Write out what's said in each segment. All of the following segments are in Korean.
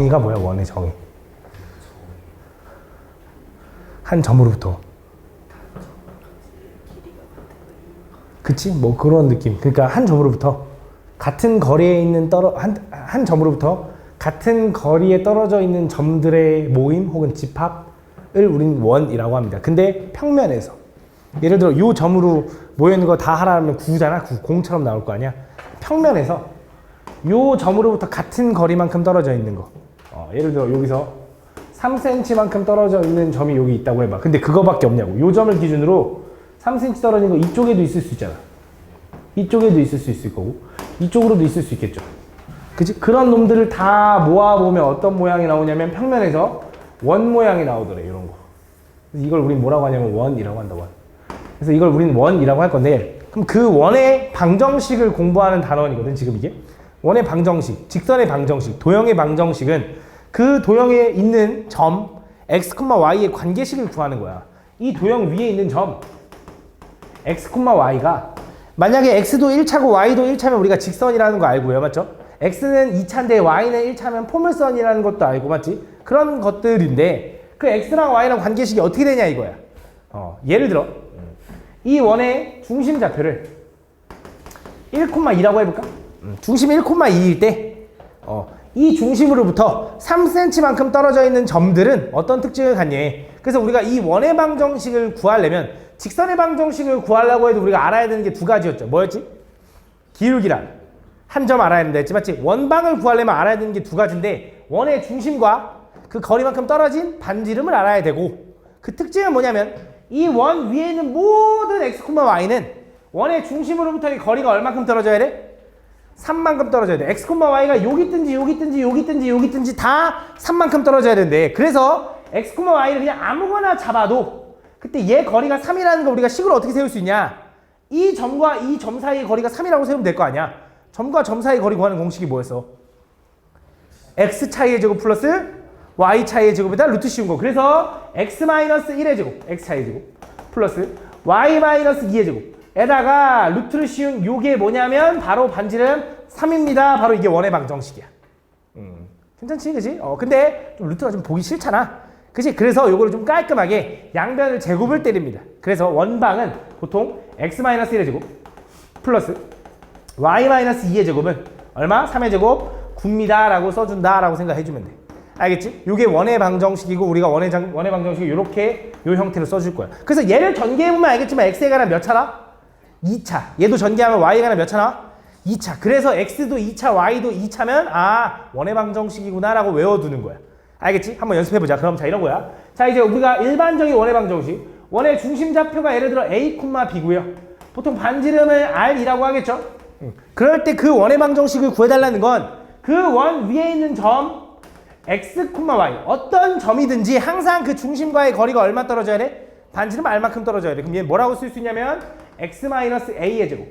정의가 뭐야? 원의 정의. 한 점으로부터. 그치? 뭐 그런 느낌. 그러니까 한 점으로부터 같은 거리에 있는 한 점으로부터 같은 거리에 떨어져 있는 점들의 모임 혹은 집합을 우리는 원이라고 합니다. 근데 평면에서 예를 들어 요 점으로 모여 있는 거 다 하라면 9잖아. 9, 공처럼 나올 거 아니야. 평면에서 요 점으로부터 같은 거리만큼 떨어져 있는 거. 예를 들어 여기서 3cm만큼 떨어져 있는 점이 여기 있다고 해봐. 근데 그거밖에 없냐고. 요 점을 기준으로 3cm 떨어진 거 이쪽에도 있을 수 있잖아. 이쪽에도 있을 수 있을 거고 이쪽으로도 있을 수 있겠죠. 그치? 그런 놈들을 다 모아보면 어떤 모양이 나오냐면 평면에서 원 모양이 나오더래. 이런 거. 그래서 이걸 우린 뭐라고 하냐면 원이라고 한다. 원. 그래서 이걸 우린 원이라고 할 건데, 그럼 그 원의 방정식을 공부하는 단원이거든. 지금 이게 원의 방정식, 직선의 방정식, 도형의 방정식은 그 도형에 있는 점 x, y의 관계식을 구하는 거야. 이 도형 위에 있는 점 x, y가 만약에 x도 1차고 y도 1차면 우리가 직선이라는 거 알고요. 맞죠? x는 2차인데 y는 1차면 포물선이라는 것도 알고, 맞지? 그런 것들인데 그 x랑 y랑 관계식이 어떻게 되냐 이거야. 예를 들어 이 원의 중심 좌표를 1,2라고 해볼까? 중심 1,2일 때 이 중심으로부터 3cm만큼 떨어져 있는 점들은 어떤 특징을 갖니? 그래서 우리가 이 원의 방정식을 구하려면 직선의 방정식을 구하려고 해도 우리가 알아야 되는 게 두 가지였죠. 뭐였지? 기울기랑 한 점 알아야 된다 했지, 맞지? 원방을 구하려면 알아야 되는 게 두 가지인데 원의 중심과 그 거리만큼 떨어진 반지름을 알아야 되고, 그 특징은 뭐냐면 이 원 위에 있는 모든 x, y는 원의 중심으로부터의 거리가 얼마큼 떨어져야 돼? 3만큼 떨어져야 돼. x, y가 여기 있든지 여기 있든지 여기 있든지 여기 있든지 다 3만큼 떨어져야 되는데, 그래서 x, y를 그냥 아무거나 잡아도 그때 얘 거리가 3이라는 거 우리가 식으로 어떻게 세울 수 있냐? 이 점과 이 점 사이의 거리가 3이라고 세우면 될 거 아니야. 점과 점 사이의 거리 구하는 공식이 뭐였어? x 차이의 제곱 플러스 y 차이의 제곱에다 루트 씌운 거. 그래서 x-1의 제곱, x 차이의 제곱 플러스 y-2의 제곱 에다가 루트를 씌운 요게 뭐냐면 바로 반지름 3입니다. 바로 이게 원의 방정식이야. 괜찮지, 그지? 근데 좀 루트가 좀 보기 싫잖아, 그지? 그래서 요거를 좀 깔끔하게 양변을 제곱을 때립니다. 그래서 원방은 보통 x-1의 제곱 플러스 y-2의 제곱은 얼마? 3의 제곱 9입니다 라고 써준다 라고 생각해주면 돼. 알겠지? 요게 원의 방정식이고 우리가 원의 방정식을 요렇게 요 형태로 써줄 거야. 그래서 얘를 전개해보면 알겠지만 x에 관한 몇 차라? 2차. 얘도 전개하면 y에 관한 몇 차 나와? 2차. 그래서 x도 2차, y도 2차면 원의 방정식이구나 라고 외워두는 거야. 알겠지? 한번 연습해보자. 그럼 자, 이런 거야. 자, 이제 우리가 일반적인 원의 방정식, 원의 중심 좌표가 예를 들어 a, b고요. 보통 반지름을 r이라고 하겠죠? 그럴 때 그 원의 방정식을 구해달라는 건 그 원 위에 있는 점 x, y 어떤 점이든지 항상 그 중심과의 거리가 얼마 떨어져야 돼? 반지름 r만큼 떨어져야 돼. 그럼 얘 뭐라고 쓸 수 있냐면 x-a의 제곱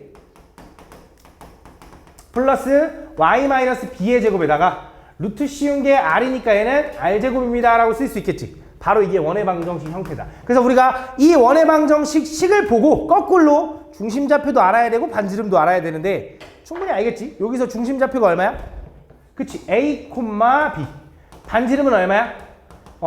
플러스 y-b의 제곱에다가 루트 씌운 게 r이니까 얘는 r제곱입니다 라고 쓸 수 있겠지. 바로 이게 원의 방정식 형태다. 그래서 우리가 이 원의 방정식 식을 보고 거꾸로 중심 좌표도 알아야 되고 반지름도 알아야 되는데 충분히 알겠지? 여기서 중심 좌표가 얼마야? 그치? a, b 반지름은 얼마야?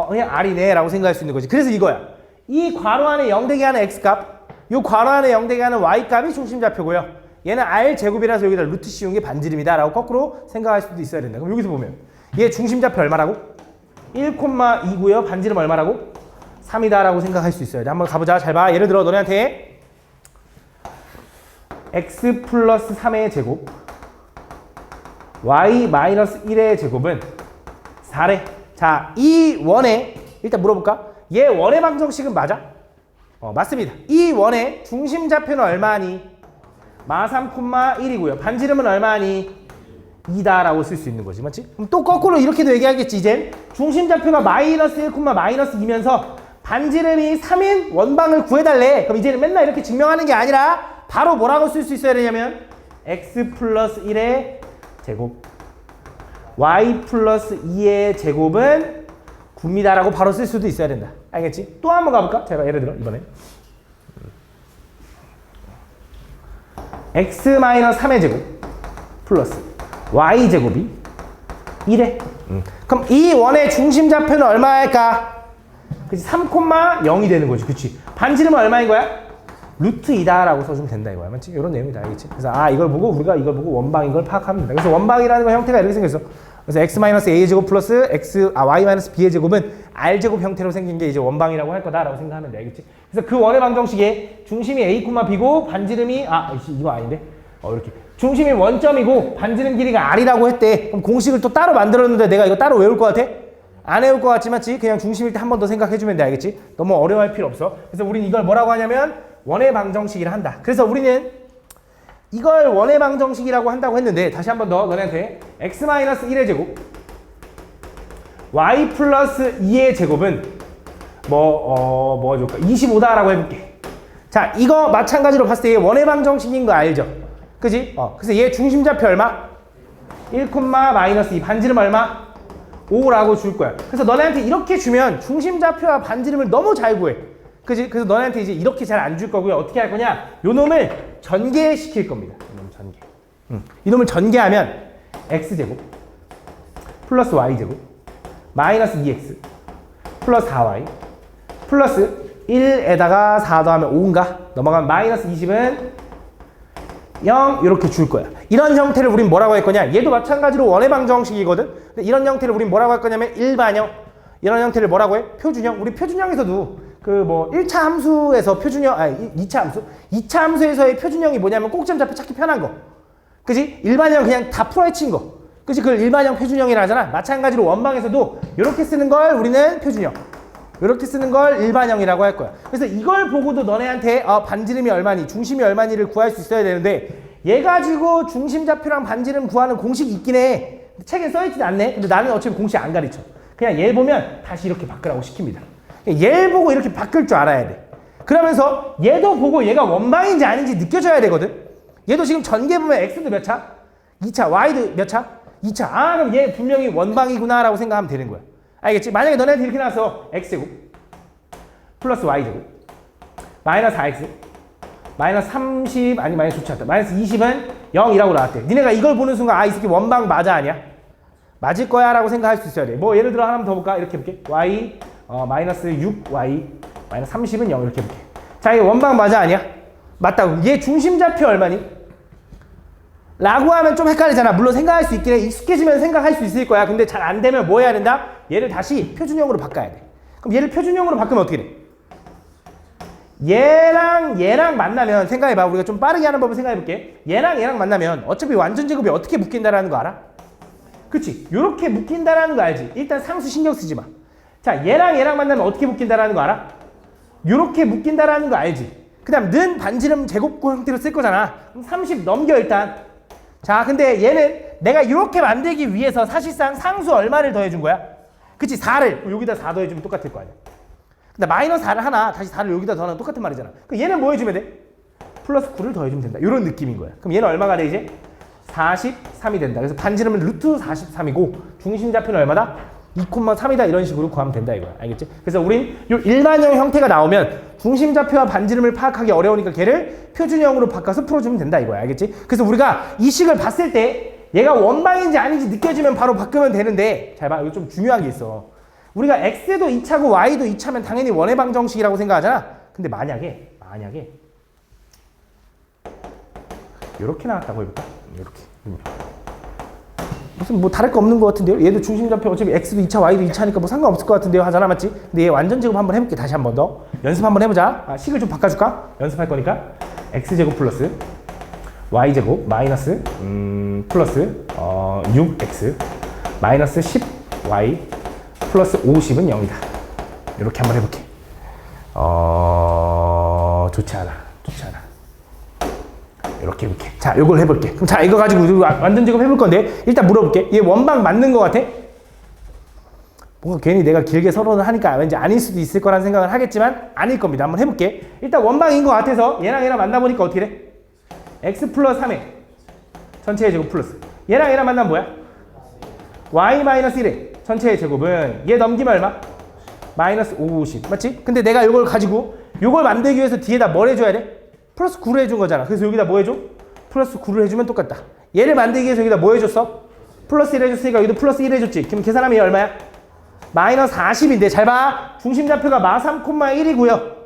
그냥 r이네 라고 생각할 수 있는 거지. 그래서 이거야. 이 괄호 안에 0되게 하는 x값, 요 괄호 안에 0되게 하는 y값이 중심 좌표고요. 얘는 r제곱이라서 여기다 루트 씌운 게 반지름이다 라고 거꾸로 생각할 수도 있어야 된다. 그럼 여기서 보면 얘 중심 좌표 얼마라고? 1,2고요. 반지름 얼마라고? 3이다 라고 생각할 수 있어야 돼. 한번 가보자. 잘 봐. 예를 들어 너네한테 x 플러스 3의 제곱 y 마이너스 1의 제곱은 4래. 자, 이 원의 일단 물어볼까? 얘 원의 방정식은 맞아? 맞습니다. 이 원의 중심 좌표는 얼마니? -3,1이고요. 반지름은 얼마니? 2다 라고 쓸 수 있는 거지, 맞지? 그럼 또 거꾸로 이렇게도 얘기하겠지. 이젠 중심 좌표가 마이너스 1, 마이너스 2면서 반지름이 3인 원방을 구해달래. 그럼 이제는 맨날 이렇게 증명하는 게 아니라 바로 뭐라고 쓸 수 있어야 되냐면 x 플러스 1의 제곱 y 플러스 2의 제곱은 9입니다 라고 바로 쓸 수도 있어야 된다. 알겠지? 또 한번 가볼까? 제가 예를 들어 이번에 x-3의 제곱 플러스 y 제곱이 1에 그럼 이 원의 중심 좌표는 얼마일까? 그치, 3,0이 되는 거지. 그치? 반지름은 얼마인 거야? 루트 2다라고 써주면 된다 이거야. 맞지? 이런 내용이다. 알겠지? 그래서 이걸 보고 우리가 이걸 보고 원방인 걸 파악하면 된다. 그래서 원방이라는 거 형태가 이렇게 생겼어. 그래서 x-a의 제곱 플러스 y-b의 제곱은 r제곱 형태로 생긴 게 이제 원방이라고 할 거다라고 생각하면 돼. 알겠지? 그래서 그 원의 방정식에 중심이 a, b고 반지름이 이거 아닌데? 이렇게 중심이 원점이고 반지름 길이가 r이라고 했대. 그럼 공식을 또 따로 만들었는데 내가 이거 따로 외울 것 같아? 안 외울 것 같지, 맞지? 그냥 중심일 때 한 번 더 생각해주면 돼. 알겠지? 너무 어려워할 필요 없어. 그래서 우린 이걸 뭐라고 하냐면 원의 방정식이라 한다. 그래서 우리는 이걸 원의 방정식이라고 한다고 했는데 다시 한 번 더 너네한테 x-1의 제곱 y 플러스 2의 제곱은 뭐 줄까? 25다라고 해볼게. 자, 이거 마찬가지로 봤을 때 얘 원의 방정식인 거 알죠? 그지? 그래서 얘 중심좌표 얼마? 1,-2 반지름 얼마? 5라고 줄 거야. 그래서 너네한테 이렇게 주면 중심좌표와 반지름을 너무 잘 구해. 그지? 그래서 너네한테 이제 이렇게 잘 안 줄 거고요. 어떻게 할 거냐? 요 놈을 전개시킬 겁니다. 이놈 전개. 이놈을 전개하면 x제곱 플러스 y제곱 마이너스 2x 플러스 4y 플러스 1에다가 4 더하면 5인가? 넘어가면 마이너스 20은 0 이렇게 줄 거야. 이런 형태를 우린 뭐라고 할 거냐? 얘도 마찬가지로 원의 방정식이거든. 근데 이런 형태를 우린 뭐라고 할 거냐면 일반형. 이런 형태를 뭐라고 해? 표준형. 우리 표준형에서도 그 1차 함수에서 표준형, 2차 함수? 2차 함수에서의 표준형이 뭐냐면 꼭지점 좌표 찾기 편한 거. 그지? 일반형 그냥 다 풀어헤친 거. 그지? 그걸 일반형 표준형이라 하잖아. 마찬가지로 원방에서도 이렇게 쓰는 걸 우리는 표준형. 이렇게 쓰는 걸 일반형이라고 할 거야. 그래서 이걸 보고도 너네한테 반지름이 얼마니, 중심이 얼마니를 구할 수 있어야 되는데 얘 가지고 중심 좌표랑 반지름 구하는 공식이 있긴 해. 책에 써있지 않네. 근데 나는 어차피 공식 안 가르쳐. 그냥 얘 보면 다시 이렇게 바꾸라고 시킵니다. 얘를 보고 이렇게 바꿀 줄 알아야 돼. 그러면서 얘도 보고 얘가 원방인지 아닌지 느껴져야 되거든. 얘도 지금 전개 보면 x도 몇 차? 2차. y도 몇 차? 2차. 그럼 얘 분명히 원방이구나 라고 생각하면 되는 거야. 알겠지? 만약에 너네한테 이렇게 나와서 x제곱 플러스 y제곱 마이너스 4x 마이너스 30 아니 마이너스 좋지 않다. 마이너스 20은 0이라고 나왔대. 니네가 이걸 보는 순간 이 새끼 원방 맞아 아니야? 맞을 거야 라고 생각할 수 있어야 돼. 예를 들어 하나만 더 볼까? 이렇게 해볼게. y 마이너스 6y 마이너스 30은 0 이렇게 해볼게. 자, 이게 원방 맞아 아니야? 맞다고. 얘 중심좌표 얼마니? 라고 하면 좀 헷갈리잖아. 물론 생각할 수 있긴 해. 익숙해지면 생각할 수 있을 거야. 근데 잘 안 되면 뭐 해야 된다? 얘를 다시 표준형으로 바꿔야 돼. 그럼 얘를 표준형으로 바꾸면 어떻게 돼? 얘랑 만나면 생각해봐. 우리가 좀 빠르게 하는 법을 생각해볼게. 얘랑 만나면 어차피 완전 제곱이 어떻게 묶인다라는 거 알아? 그치? 요렇게 묶인다라는 거 알지? 일단 상수 신경 쓰지 마. 자, 얘랑 만나면 어떻게 묶인다라는 거 알아? 요렇게 묶인다라는 거 알지? 그 다음 는 반지름 제곱구 형태로 쓸 거잖아. 그럼 30 넘겨 일단. 자, 근데 얘는 내가 이렇게 만들기 위해서 사실상 상수 얼마를 더해준 거야? 그치? 4를 여기다 4 더해주면 똑같을 거 아니야. 근데 마이너스 4를 하나 다시 4를 여기다 더하면 똑같은 말이잖아. 그럼 얘는 뭐 해주면 돼? 플러스 9를 더해주면 된다. 이런 느낌인 거야. 그럼 얘는 얼마가 돼 이제? 43이 된다. 그래서 반지름은 루트 43이고 중심좌표는 얼마다? 2,3이다. 이런 식으로 구하면 된다 이거야. 알겠지? 그래서 우린 요 일반형 형태가 나오면 중심좌표와 반지름을 파악하기 어려우니까 걔를 표준형으로 바꿔서 풀어주면 된다 이거야. 알겠지? 그래서 우리가 이 식을 봤을 때 얘가 원방인지 아닌지 느껴지면 바로 바꾸면 되는데 잘 봐. 이거 좀 중요한 게 있어. 우리가 x도 2차고 y도 2차면 당연히 원의 방정식이라고 생각하잖아. 근데 만약에 이렇게 나왔다고 해볼까? 이렇게. 무슨 뭐 다를 거 없는 것 같은데요? 얘도 중심좌표 어차피 x도 2차, y도 2차니까 뭐 상관없을 것 같은데요? 하잖아, 맞지? 근데 얘 완전 제곱 한번 해볼게. 다시 한 번 더. 연습 한번 해보자. 식을 좀 바꿔줄까? 연습할 거니까. x제곱 플러스 y제곱 마이너스 플러스 6x 마이너스 10y 플러스 50은 0이다. 이렇게 한번 해볼게. 좋지 않아. 이렇게 해볼게. 자, 이걸 해볼게. 그럼 자, 이거 가지고 완전 제곱 해볼 건데 일단 물어볼게. 얘 원방 맞는 거 같아? 뭔가 괜히 내가 길게 서론을 하니까 왠지 아닐 수도 있을 거라는 생각을 하겠지만 아닐 겁니다. 한번 해볼게. 일단 원방인 거 같아서 얘랑 만나보니까 어떻게 돼? x 플러스 3에 전체의 제곱 플러스 얘랑 만나면 뭐야? y 마이너스 1에 전체의 제곱은 얘 넘기면 얼마? 마이너스 50 맞지? 근데 내가 이걸 가지고 이걸 만들기 위해서 뒤에다 뭘 해줘야 돼? 플러스 9를 해준 거잖아. 그래서 여기다 뭐 해줘? 플러스 9를 해주면 똑같다. 얘를 만들기 위해서 여기다 뭐 해줬어? 플러스 1 해줬으니까 여기도 플러스 1 해줬지. 그럼 계산하면 얘 얼마야? 마이너스 40인데 잘 봐. 중심 좌표가 마 3,1이고요.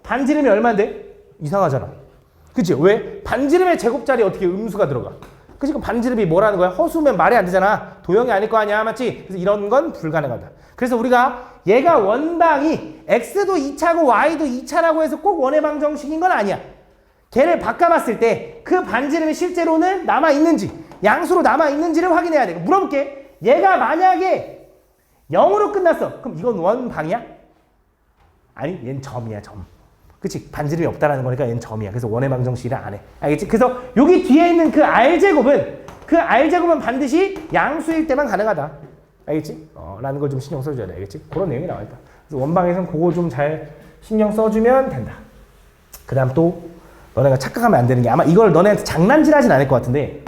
반지름이 얼마인데? 이상하잖아. 그치? 왜? 반지름의 제곱자리에 어떻게 음수가 들어가? 그치? 그럼 반지름이 뭐라는 거야? 허수면 말이 안 되잖아. 도형이 아닐 거 아니야. 맞지? 그래서 이런 건 불가능하다. 그래서 우리가 얘가 원방이 x도 2차고 y도 2차라고 해서 꼭 원의 방정식인 건 아니야. 걔를 바꿔봤을 때 그 반지름이 실제로는 남아있는지 양수로 남아있는지를 확인해야 돼. 물어볼게. 얘가 만약에 0으로 끝났어. 그럼 이건 원방이야? 아니, 얘는 점이야, 점. 그치? 반지름이 없다라는 거니까 얘는 점이야. 그래서 원의 방정식이라 안 해. 알겠지? 그래서 여기 뒤에 있는 그 R제곱은 반드시 양수일 때만 가능하다. 알겠지? 라는 걸 좀 신경 써줘야 돼. 알겠지? 그런 내용이 나와있다. 그래서 원방에서는 그거 좀 잘 신경 써주면 된다. 그 다음 또 너네가 착각하면 안 되는 게 아마 이걸 너네한테 장난질 하진 않을 것 같은데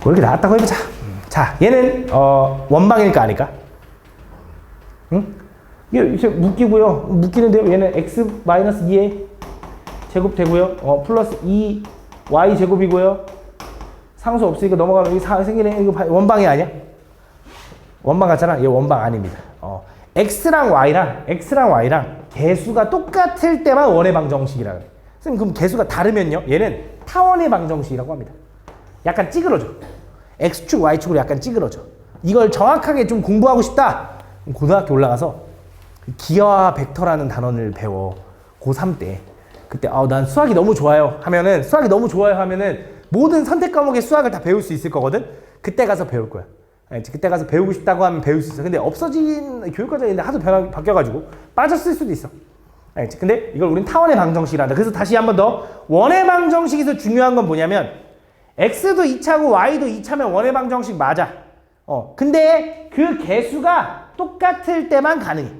뭐 이렇게 나왔다고 해보자. 자, 얘는 원방일까 아닐까? 응? 이게 묶이고요. 묶이는데요. 얘는 x-2의 제곱 되고요. 플러스 2y 제곱이고요. 상수 없으니까 넘어가면 여기 4 생기네. 이거 원방이 아니야? 원방 같잖아. 얘 원방 아닙니다. x랑 y랑 개수가 똑같을 때만 원의 방정식이라 그래. 선생님 그럼 개수가 다르면요? 얘는 타원의 방정식이라고 합니다. 약간 찌그러져. x축, y축으로 약간 찌그러져. 이걸 정확하게 좀 공부하고 싶다. 고등학교 올라가서 기하 벡터라는 단원을 배워. 고3 때. 그때 난 수학이 너무 좋아요 하면은 모든 선택 과목의 수학을 다 배울 수 있을 거거든. 그때 가서 배울 거야. 알지? 그때 가서 배우고 싶다고 하면 배울 수 있어. 근데 없어진 교육과정인데 하도 바뀌어가지고 빠졌을 수도 있어. 알지? 근데 이걸 우린 타원의 방정식이란다. 그래서 다시 한 번 더 원의 방정식에서 중요한 건 뭐냐면 x도 2차고 y도 2차면 원의 방정식 맞아. 근데 그 개수가 똑같을 때만 가능해.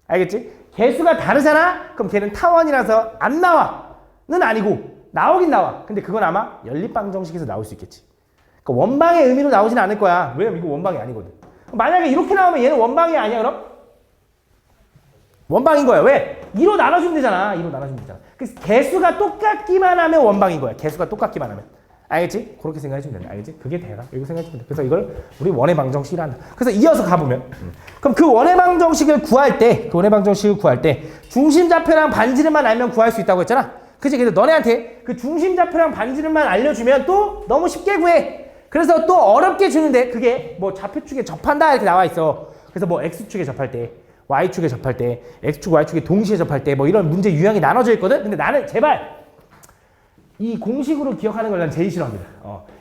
알겠지? 개수가 다르잖아? 그럼 걔는 타원이라서 안 나와는 아니고 나오긴 나와. 근데 그건 아마 연립방정식에서 나올 수 있겠지. 그러니까 원방의 의미로 나오진 않을 거야. 왜냐면 이거 원방이 아니거든. 만약에 이렇게 나오면 얘는 원방이 아니야 그럼? 원방인 거야. 왜? 2로 나눠주면 되잖아. 그래서 개수가 똑같기만 하면 원방인 거야. 개수가 똑같기만 하면. 알겠지? 그렇게 생각해주면 된다. 알겠지? 그게 대가. 이렇게 생각해주면 돼. 그래서 이걸 우리 원의 방정식이라 한다. 그래서 이어서 가보면 그럼 그 원의 방정식을 구할 때 중심 좌표랑 반지름만 알면 구할 수 있다고 했잖아. 그치? 그래서 너네한테 그 중심 좌표랑 반지름만 알려주면 또 너무 쉽게 구해. 그래서 또 어렵게 주는데 그게 뭐 좌표축에 접한다 이렇게 나와 있어. 그래서 뭐 x축에 접할 때 y축에 접할 때 x축 y축에 동시에 접할 때 뭐 이런 문제 유형이 나눠져 있거든. 근데 나는 제발 이 공식으로 기억하는 걸 난 제일 싫어합니다.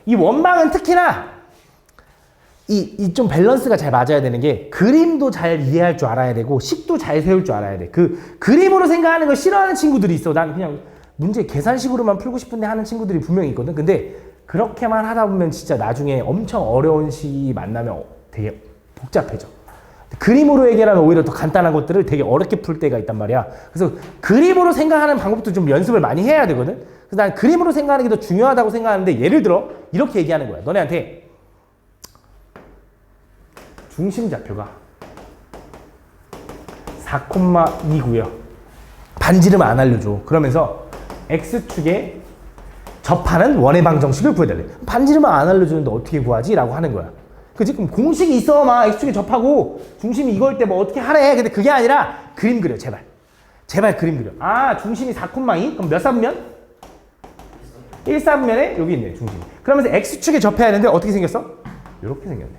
이 원방은 특히나 이 좀 밸런스가 잘 맞아야 되는 게 그림도 잘 이해할 줄 알아야 되고 식도 잘 세울 줄 알아야 돼. 그 그림으로 생각하는 걸 싫어하는 친구들이 있어. 난 그냥 문제 계산식으로만 풀고 싶은데 하는 친구들이 분명히 있거든. 근데 그렇게만 하다 보면 진짜 나중에 엄청 어려운 식이 만나면 되게 복잡해져. 그림으로 해결하면 오히려 더 간단한 것들을 되게 어렵게 풀 때가 있단 말이야. 그래서 그림으로 생각하는 방법도 좀 연습을 많이 해야 되거든. 그래서 난 그림으로 생각하는 게 더 중요하다고 생각하는데 예를 들어 이렇게 얘기하는 거야. 너네한테 중심 좌표가 4,2고요. 반지름 안 알려줘. 그러면서 x축에 접하는 원의 방정식을 구해달래. 반지름은 안 알려주는데 어떻게 구하지? 라고 하는 거야. 그치? 그럼 공식이 있어. 막 x축에 접하고 중심이 이거일 때 뭐 어떻게 하래. 근데 그게 아니라 그림 그려. 제발 그림 그려. 중심이 4,2? 그럼 몇 사분면? 1사분면에 여기 있네. 중심이. 그러면서 x축에 접해야 하는데 어떻게 생겼어? 이렇게 생겼네.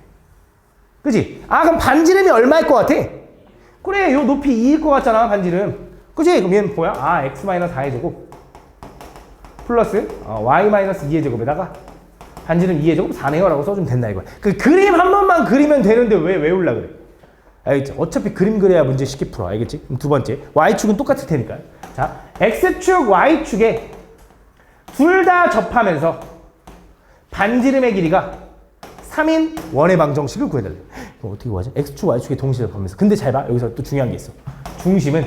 그치? 그럼 반지름이 얼마일 것 같아? 그래. 요 높이 2일 것 같잖아. 반지름. 그치? 그럼 얘는 뭐야? x-4의 제곱 플러스 y-2의 제곱에다가 반지름 2의 제곱 4네요 라고 써주면 된다 이거야. 그 그림 한 번만 그리면 되는데 왜 외우려 그래? 알겠지? 어차피 그림 그려야 문제 쉽게 풀어. 알겠지? 그럼 두 번째 y축은 똑같을 테니까. 자, x축, y축에 둘 다 접하면서 반지름의 길이가 3인 원의 방정식을 구해달래. 그럼 어떻게 구하지? x축, y축에 동시에 접하면서. 근데 잘 봐. 여기서 또 중요한 게 있어. 중심은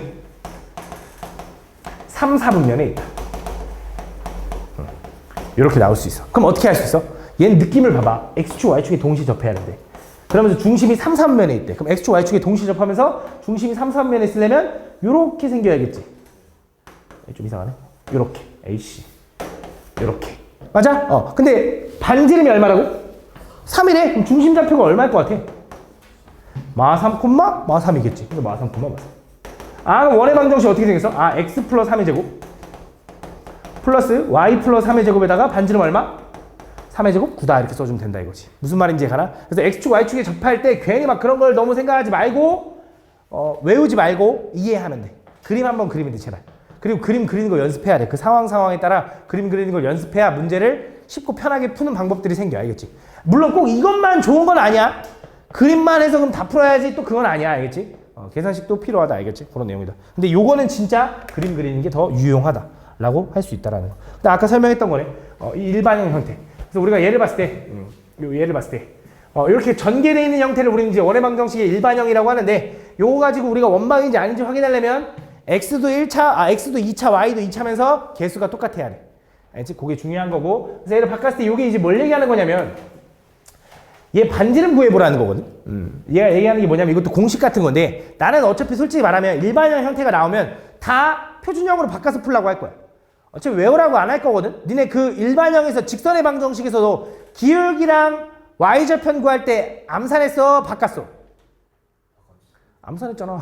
3, 4분면에 있다. 이렇게 나올 수 있어. 그럼 어떻게 할 수 있어? 얘는 느낌을 봐봐. x축, y축에 동시에 접해야 하는데. 그러면서 중심이 3, 4분면에 있대. 그럼 x축, y축에 동시에 접하면서 중심이 3, 4분면에 있으려면 이렇게 생겨야겠지. 좀 이상하네. 요렇게 AC 요렇게 맞아? 근데 반지름이 얼마라고? 3이래. 그럼 중심좌표가 얼마일 것 같아? 마 3, 마 3이겠지. 근데 마 3, 마 3. 그럼 원의 방정식 어떻게 생겼어? x 플러스 3의 제곱 플러스 y 플러스 3의 제곱에다가 반지름 얼마? 3의 제곱 9다 이렇게 써주면 된다 이거지. 무슨 말인지 가나? 그래서 x축 y축에 접할 때 괜히 막 그런 걸 너무 생각하지 말고 외우지 말고 이해하면 돼. 그림 한번 그리면 돼 제발. 그리고 그림 그리는 거 연습해야 돼. 그 상황에 따라 그림 그리는 걸 연습해야 문제를 쉽고 편하게 푸는 방법들이 생겨. 알겠지? 물론 꼭 이것만 좋은 건 아니야. 그림만 해서 그럼 다 풀어야지 또 그건 아니야. 알겠지? 계산식도 필요하다. 알겠지? 그런 내용이다. 근데 요거는 진짜 그림 그리는 게 더 유용하다라고 할 수 있다라는 거. 근데 아까 설명했던 거네. 이 일반형 형태. 그래서 우리가 얘를 봤을 때, 얘를 봤을 때, 이렇게 전개되어 있는 형태를 우리는 이제 원의 방정식의 일반형이라고 하는데, 요거 가지고 우리가 원방인지 아닌지 확인하려면 x도 1차, x도 2차, y도 2차면서 개수가 똑같아야 돼. 알지? 그게 중요한 거고. 그래서 얘를 바꿨을 때 이게 이제 뭘 얘기하는 거냐면, 얘 반지름 구해보라는 거거든. 얘가 얘기하는 게 뭐냐면 이것도 공식 같은 건데, 나는 어차피 솔직히 말하면 일반형 형태가 나오면 다 표준형으로 바꿔서 풀라고 할 거야. 어차피 외우라고 안 할 거거든. 니네 그 일반형에서 직선의 방정식에서도 기울기랑 y절편 구할 때 암산했어? 바꿨어? 암산했잖아.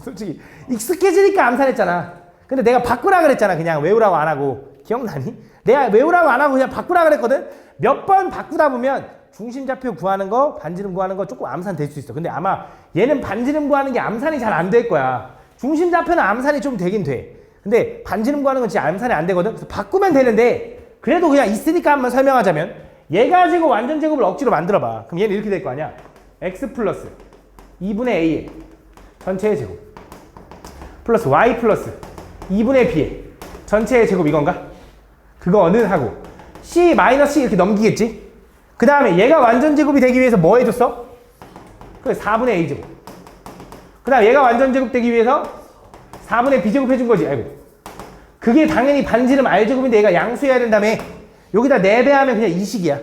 솔직히 익숙해지니까 암산했잖아. 근데 내가 바꾸라 그랬잖아. 그냥 외우라고 안 하고. 기억나니? 내가 외우라고 안 하고 그냥 바꾸라 그랬거든. 몇 번 바꾸다 보면 중심좌표 구하는 거, 반지름 구하는 거 조금 암산될 수 있어. 근데 아마 얘는 반지름 구하는 게 암산이 잘 안 될 거야. 중심좌표는 암산이 좀 되긴 돼. 근데 반지름 구하는 건 진짜 암산이 안 되거든. 그래서 바꾸면 되는데 그래도 그냥 있으니까 한번 설명하자면 얘 가지고 완전 제곱을 억지로 만들어봐. 그럼 얘는 이렇게 될 거 아니야. x 플러스 2분의 a의 전체의 제곱 플러스 y 플러스 2분의 b의 전체의 제곱 이건가? 그거는 하고 c 마이너스 c 이렇게 넘기겠지? 그 다음에 얘가 완전 제곱이 되기 위해서 뭐 해줬어? 그래 4분의 a 제곱. 그 다음에 얘가 완전 제곱 되기 위해서 4분의 b제곱 해준 거지. 아이고. 그게 당연히 반지름 r제곱인데 얘가 양수해야 된다며. 여기다 4배하면 그냥 이식이야.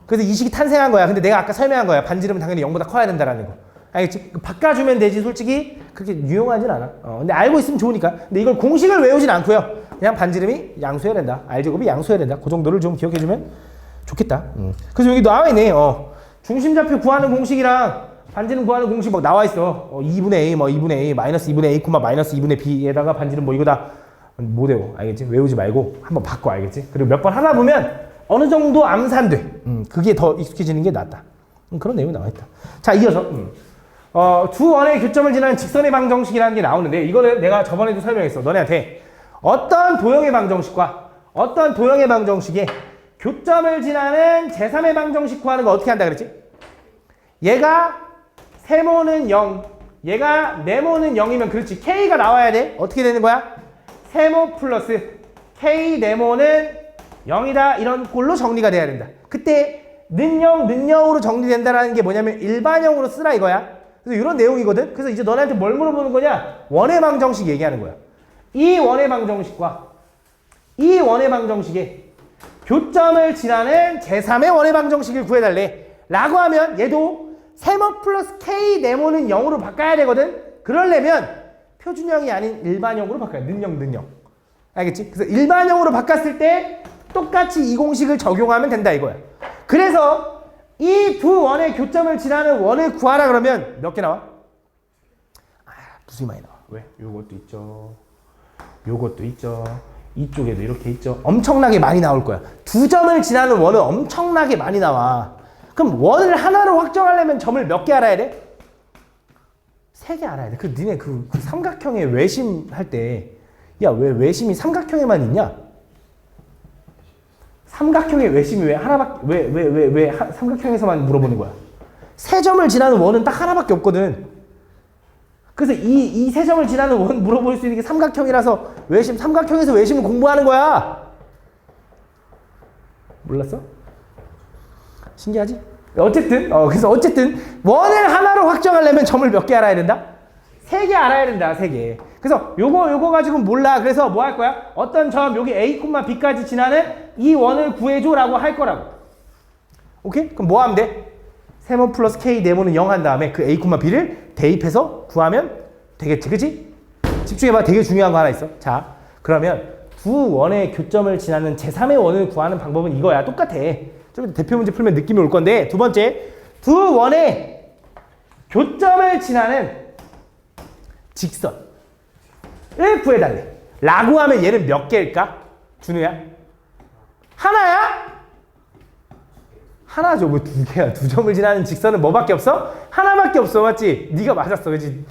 그래서 이식이 탄생한 거야. 근데 내가 아까 설명한 거야. 반지름은 당연히 0보다 커야 된다라는 거. 알겠지? 바꿔주면 되지. 솔직히 그렇게 유용하진 않아. 근데 알고 있으면 좋으니까. 근데 이걸 공식을 외우진 않고요. 그냥 반지름이 양수해야 된다. r제곱이 양수해야 된다. 그 정도를 좀 기억해주면 좋겠다. 그래서 여기 나와 있네. 중심좌표 구하는 공식이랑 반지름 구하는 공식 막 나와 있어. 2분의 a, 2분의 a, 마이너스 2분의 a, 마이너스 2분의 b에다가 반지름 이거 다 못 외워. 알겠지? 외우지 말고 한번 바꿔. 알겠지? 그리고 몇 번 하다 보면 어느 정도 암산돼. 그게 더 익숙해지는 게 낫다. 그런 내용이 나와 있다. 자, 이어서 두 원의 교점을 지나는 직선의 방정식이라는 게 나오는데 이거는 내가 저번에도 설명했어. 너네한테 어떤 도형의 방정식과 어떤 도형의 방정식에 교점을 지나는 제3의 방정식 구하는 거 어떻게 한다 그랬지? 얘가 세모는 0, 얘가 네모는 0이면 그렇지. K가 나와야 돼. 어떻게 되는 거야? 세모 플러스 K 네모는 0이다. 이런 꼴로 정리가 돼야 된다. 그때 는0, 는0으로 정리된다는 게 뭐냐면 일반형으로 쓰라 이거야. 그래서 이런 내용이거든. 그래서 이제 너네한테 뭘 물어보는 거냐? 원의 방정식 얘기하는 거야. 이 원의 방정식과 이 원의 방정식에 교점을 지나는 제3의 원의 방정식을 구해달래. 라고 하면 얘도 세모 플러스 K 네모는 0으로 바꿔야 되거든. 그러려면 표준형이 아닌 일반형으로 바꿔야 돼. 는형. 알겠지? 그래서 일반형으로 바꿨을 때 똑같이 이 공식을 적용하면 된다 이거야. 그래서 이 두 원의 교점을 지나는 원을 구하라 그러면 몇 개 나와? 무수히 많이 나와. 왜? 요것도 있죠. 요것도 있죠. 이쪽에도 이렇게 있죠. 엄청나게 많이 나올 거야. 두 점을 지나는 원은 엄청나게 많이 나와. 그럼 원을 하나로 확정하려면 점을 몇 개 알아야 돼? 3개 알아야 돼. 니네 그 삼각형의 외심 할 때, 야, 왜 외심이 삼각형에만 있냐? 삼각형의 외심이 왜 하나밖에, 왜 삼각형에서만 물어보는 거야? 세 점을 지나는 원은 딱 하나밖에 없거든. 그래서 이 세 점을 지나는 원 물어볼 수 있는 게 삼각형이라서 외심, 삼각형에서 외심을 공부하는 거야. 몰랐어? 신기하지? 그래서 어쨌든 원을 하나로 확정하려면 점을 몇 개 알아야 된다? 3개 알아야 된다. 3개. 그래서 요거 가지고 몰라. 그래서 뭐 할 거야? 어떤 점 여기 A, B까지 지나는 이 원을 구해줘 라고 할 거라고. 오케이? 그럼 뭐 하면 돼? 세모 플러스 K 네모는 0 한 다음에 그 A, B를 대입해서 구하면 되겠지. 그치? 집중해봐. 되게 중요한 거 하나 있어. 자, 그러면 두 원의 교점을 지나는 제3의 원을 구하는 방법은 이거야. 똑같아. 좀 이따 대표 문제 풀면 느낌이 올 건데, 두 번째, 두 원의 교점을 지나는 직선을 구해달래. 라고 하면 얘는 몇 개일까? 준우야? 하나야? 하나죠. 뭐 두 개야. 두 점을 지나는 직선은 뭐밖에 없어? 하나밖에 없어. 맞지? 네가 맞았어. 그렇지?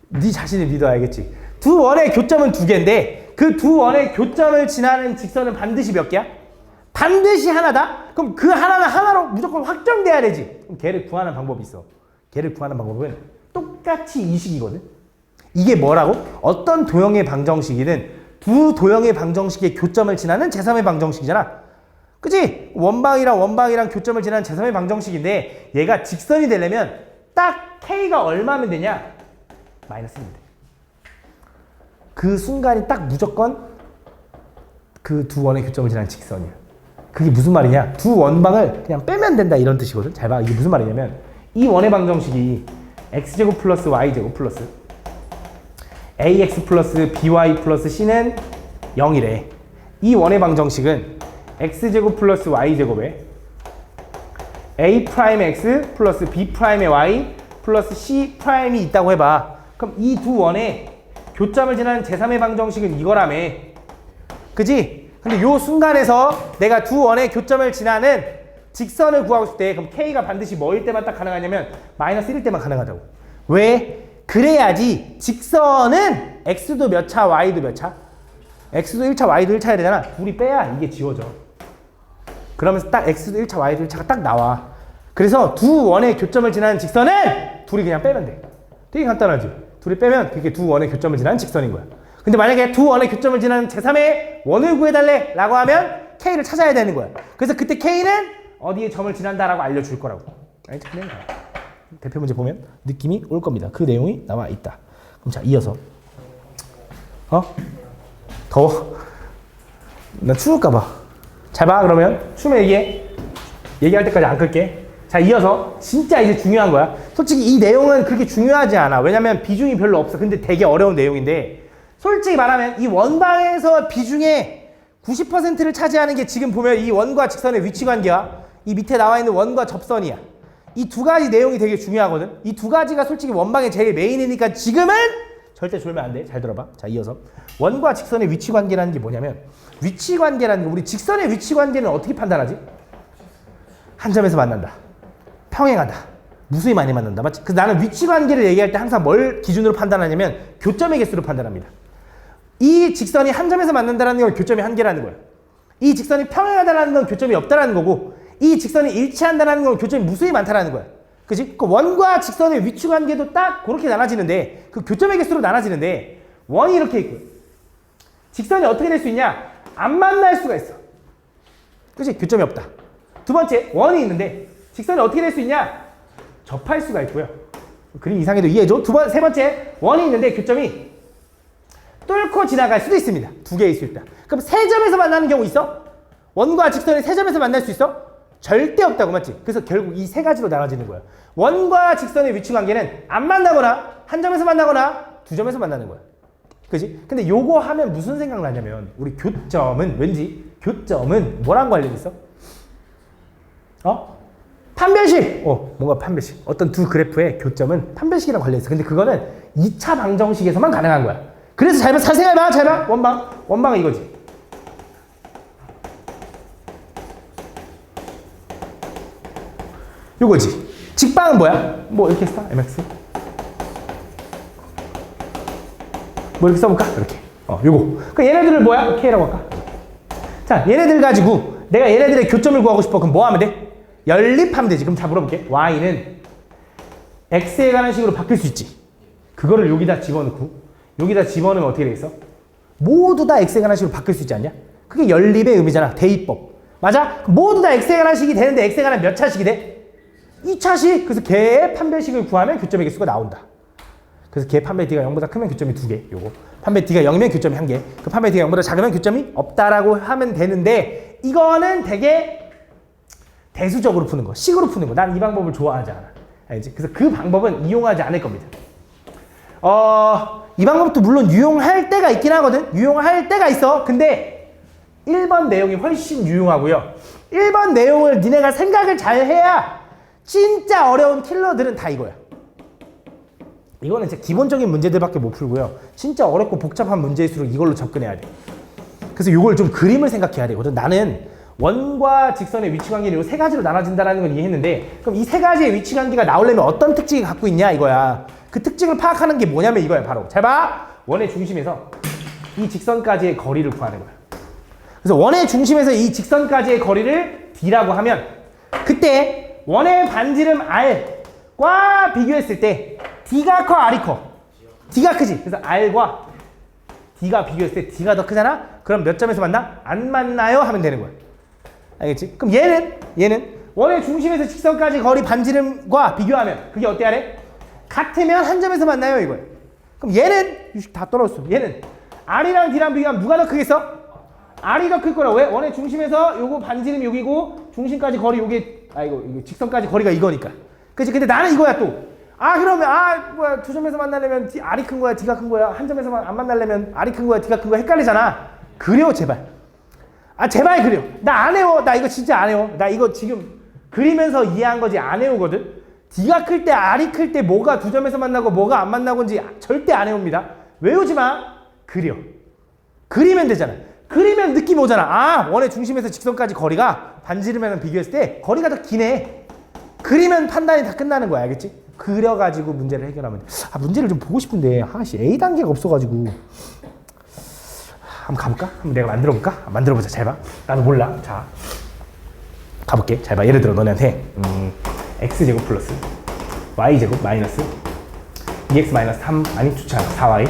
네 자신을 믿어야겠지. 두 원의 교점은 두 개인데 그 두 원의 교점을 지나는 직선은 반드시 몇 개야? 반드시 하나다? 그럼 그 하나는 하나로 무조건 확정돼야 되지. 그럼 걔를 구하는 방법이 있어. 걔를 구하는 방법은 똑같이 이 식이거든. 이게 뭐라고? 어떤 도형의 방정식이든 두 도형의 방정식의 교점을 지나는 제3의 방정식이잖아. 그치? 원방이랑 교점을 지나는 제3의 방정식인데 얘가 직선이 되려면 딱 K가 얼마면 되냐? 마이너스 1면 돼. 그 순간이 딱 무조건 그 두 원의 교점을 지나는 직선이야. 그게 무슨 말이냐? 두 원방을 그냥 빼면 된다 이런 뜻이거든. 잘 봐. 이게 무슨 말이냐면 이 원의 방정식이 x제곱 플러스 y제곱 플러스 ax 플러스 by 플러스 c는 0이래. 이 원의 방정식은 x제곱 플러스 y제곱에 a 프라임의 x 플러스 b 프라임의 y 플러스 c 프라임이 있다고 해봐. 그럼 이 두 원의 교점을 지나는 제3의 방정식은 이거라며. 그지? 근데 요 순간에서 내가 두 원의 교점을 지나는 직선을 구하고 싶을 때 그럼 k가 반드시 뭐일 때만 딱 가능하냐면 마이너스 1일 때만 가능하다고. 왜? 그래야지 직선은 x도 몇 차, y도 몇 차? x도 1차, y도 1차 해야 되잖아. 둘이 빼야 이게 지워져. 그러면서 딱 x도 1차, y도 1차가 딱 나와. 그래서 두 원의 교점을 지나는 직선은 둘이 그냥 빼면 돼. 되게 간단하지? 둘이 빼면 그게 두 원의 교점을 지나는 직선인 거야. 근데 만약에 두 원의 교점을 지나는 제3의 원을 구해달래 라고 하면 k를 찾아야 되는 거야. 그래서 그때 k는 어디에 점을 지난다라고 알려줄 거라고. 알지? 그냥 대표 문제 보면 느낌이 올 겁니다. 그 내용이 나와 있다. 그럼 자, 이어서 더워? 나 추울까 봐. 잘 봐. 그러면 추면 얘기할 때까지 안 끌게. 자, 이어서 진짜 이제 중요한 거야. 솔직히 이 내용은 그렇게 중요하지 않아. 왜냐면 비중이 별로 없어. 근데 되게 어려운 내용인데 솔직히 말하면 이 원방에서 비중의 90%를 차지하는 게 지금 보면 이 원과 직선의 위치 관계야. 이 밑에 나와 있는 원과 접선이야. 이 두 가지 내용이 되게 중요하거든. 이 두 가지가 솔직히 원방의 제일 메인이니까 지금은 절대 졸면 안 돼. 잘 들어봐. 자, 이어서 원과 직선의 위치 관계라는 게 뭐냐면 위치 관계라는 게 우리 직선의 위치 관계는 어떻게 판단하지? 한 점에서 만난다. 평행하다. 무수히 많이 만난다. 맞지? 그래서 나는 위치 관계를 얘기할 때 항상 뭘 기준으로 판단하냐면 교점의 개수로 판단합니다. 이 직선이 한 점에서 만난다는 건 교점이 한 개라는 거야. 이 직선이 평행하다는 건 교점이 없다라는 거고 이 직선이 일치한다는 건 교점이 무수히 많다라는 거야. 그치? 그 원과 직선의 위치 관계도 딱 그렇게 나눠지는데 그 교점의 개수로 나눠지는데 원이 이렇게 있고 직선이 어떻게 될 수 있냐? 안 만날 수가 있어. 그치? 교점이 없다. 두 번째, 원이 있는데 직선이 어떻게 될 수 있냐? 접할 수가 있고요. 그림 이상해도 이해해줘. 세 번째, 원이 있는데 교점이 뚫고 지나갈 수도 있습니다. 두 개일 수 있다. 그럼 세 점에서 만나는 경우 있어? 원과 직선이 세 점에서 만날 수 있어? 절대 없다고. 맞지? 그래서 결국 이 세 가지로 나눠지는 거야. 원과 직선의 위치 관계는 안 만나거나 한 점에서 만나거나 두 점에서 만나는 거야. 그지? 근데 요거 하면 무슨 생각나냐면 우리 교점은 왠지 교점은 뭐랑 관련있어? 판별식! 뭔가 판별식. 어떤 두 그래프의 교점은 판별식이랑 관련있어. 근데 그거는 2차 방정식에서만 가능한 거야. 그래서 잘 생각해봐. 잘 봐. 원방은 이거지. 요거지. 직방은 뭐야? 뭐 이렇게 했어? mx? 뭐 이렇게 써볼까? 이렇게. 요거. 그럼 얘네들을 뭐야? k라고 할까? 자, 얘네들 가지고 내가 얘네들의 교점을 구하고 싶어. 그럼 뭐 하면 돼? 연립하면 되지. 그럼 자, 물어볼게. y는 x에 관한 식으로 바뀔 수 있지. 그거를 여기다 집어넣고 여기다 집어넣으면 어떻게 되겠어? 모두 다 x에 관한 식으로 바뀔 수 있지 않냐? 그게 연립의 의미잖아. 대입법. 맞아? 모두 다 x에 관한 식이 되는데 x에 관한 몇 차식이 돼? 2차식. 그래서 걔의 판별식을 구하면 교점의 개수가 나온다. 그래서 걔 판별 d가 0보다 크면 교점이 2개. 요거. 판별 d가 0이면 교점이 1개. 그 판별 d가 0보다 작으면 교점이 없다라고 하면 되는데 이거는 되게 대수적으로 푸는 거. 식으로 푸는 거. 난 이 방법을 좋아하지 않아. 알지? 그래서 그 방법은 이용하지 않을 겁니다. 이 방법도 물론 유용할 때가 있긴 하거든. 유용할 때가 있어. 근데 1번 내용이 훨씬 유용하고요. 1번 내용을 니네가 생각을 잘 해야 진짜 어려운 킬러들은 다 이거야. 이거는 진짜 기본적인 문제들밖에 못 풀고요. 진짜 어렵고 복잡한 문제일수록 이걸로 접근해야 돼. 그래서 이걸 좀 그림을 생각해야 되거든. 나는 원과 직선의 위치관계는 이 세 가지로 나눠진다는 걸 이해했는데, 그럼 이 세 가지의 위치관계가 나오려면 어떤 특징을 갖고 있냐 이거야. 그 특징을 파악하는 게 뭐냐면 이거야. 바로 잘 봐. 원의 중심에서 이 직선까지의 거리를 구하는 거야. 그래서 원의 중심에서 이 직선까지의 거리를 D라고 하면, 그때 원의 반지름 R과 비교했을 때 D가 커, R이 커? D가 크지. 그래서 R과 D가 비교했을 때 D가 더 크잖아? 그럼 몇 점에서 만나? 안 만나요? 하면 되는 거야. 알겠지? 그럼 얘는 원의 중심에서 직선까지 거리 반지름과 비교하면 그게 어때야 돼? 같으면 한 점에서 만나요 이거야. 그럼 얘는 다 떨어졌어. 얘는 R이랑 D랑 비교하면 누가 더 크겠어? R이 더 클 거라. 왜? 원의 중심에서 요거 반지름 여기고 중심까지 거리 요게 이거 직선까지 거리가 이거니까. 그치? 근데 나는 이거야 또. 그러면 뭐야, 두 점에서 만나려면 R이 큰 거야, D가 큰 거야? 한 점에서 안 만나려면 R이 큰 거야, D가 큰 거야? 헷갈리잖아. 그려 제발. 제발 그려. 나 안 외워. 나 이거 진짜 안 외워. 나 이거 지금 그리면서 이해한 거지 안 외우거든. D가 클 때 R이 클 때 뭐가 두 점에서 만나고 뭐가 안 만나고인지 절대 안 외웁니다. 외우지 마. 그려. 그리면 되잖아. 그리면 느낌이 오잖아. 원의 중심에서 직선까지 거리가 반지름이랑 비교했을 때 거리가 더 기네. 그리면 판단이 다 끝나는 거야. 알겠지? 그려가지고 문제를 해결하면 돼. 문제를 좀 보고 싶은데 A 단계가 없어가지고. 한번 가볼까? 한번 내가 만들어볼까? 만들어보자. 잘 봐. 나도 몰라. 자, 가볼게. 잘 봐. 예를 들어 너네한테 x제곱 플러스 y제곱 마이너스 2x 마이너스 3 아니 좋지 않아. 4y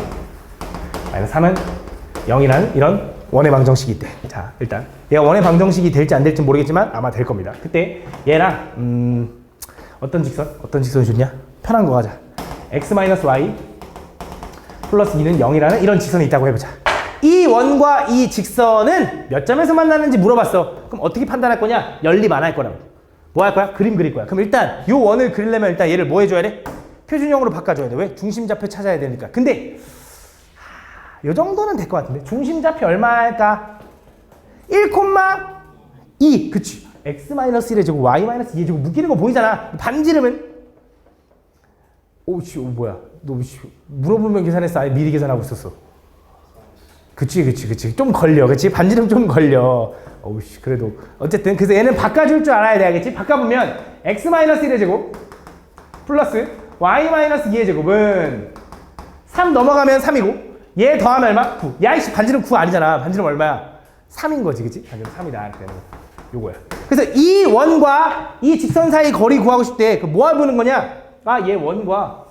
마이너스 3은 0이라는 이런 원의 방정식이 있대. 자, 일단 얘가 원의 방정식이 될지 안 될지 모르겠지만 아마 될 겁니다. 그때 얘랑 어떤 직선이 좋냐? 편한 거 가자. x 마이너스 y 플러스 2는 0이라는 이런 직선이 있다고 해보자. 이 원과 이 직선은 몇 점에서 만나는지 물어봤어. 그럼 어떻게 판단할 거냐? 연립 안 할 거라고. 뭐 할 거야? 그림 그릴 거야. 그럼 일단 이 원을 그리려면 일단 얘를 뭐 해줘야 돼? 표준형으로 바꿔줘야 돼. 왜? 중심좌표 찾아야 되니까. 근데 요 정도는 될 것 같은데. 중심좌표 얼마일까? 1,2. 그치? x-1의 제곱 y-2의 제곱 묶이는 거 보이잖아. 반지름은 뭐야? 너 물어보면 계산했어? 아니 미리 계산하고 있었어. 그치. 좀 걸려. 그치? 반지름 좀 걸려. 그래도. 어쨌든, 그래서 얘는 바꿔줄 줄 알아야 돼야겠지? 바꿔보면, x-1의 제곱, 플러스 y-2의 제곱은 3 넘어가면 3이고, 얘 더하면 얼마? 9. 야, 이씨, 반지름 9 아니잖아. 반지름 얼마야? 3인 거지, 그치? 반지름 3이다. 이렇게 되는 거. 요거야. 그래서 이 원과 이 직선 사이 거리 구하고 싶대. 그 뭐 해보는 거냐? 얘 원과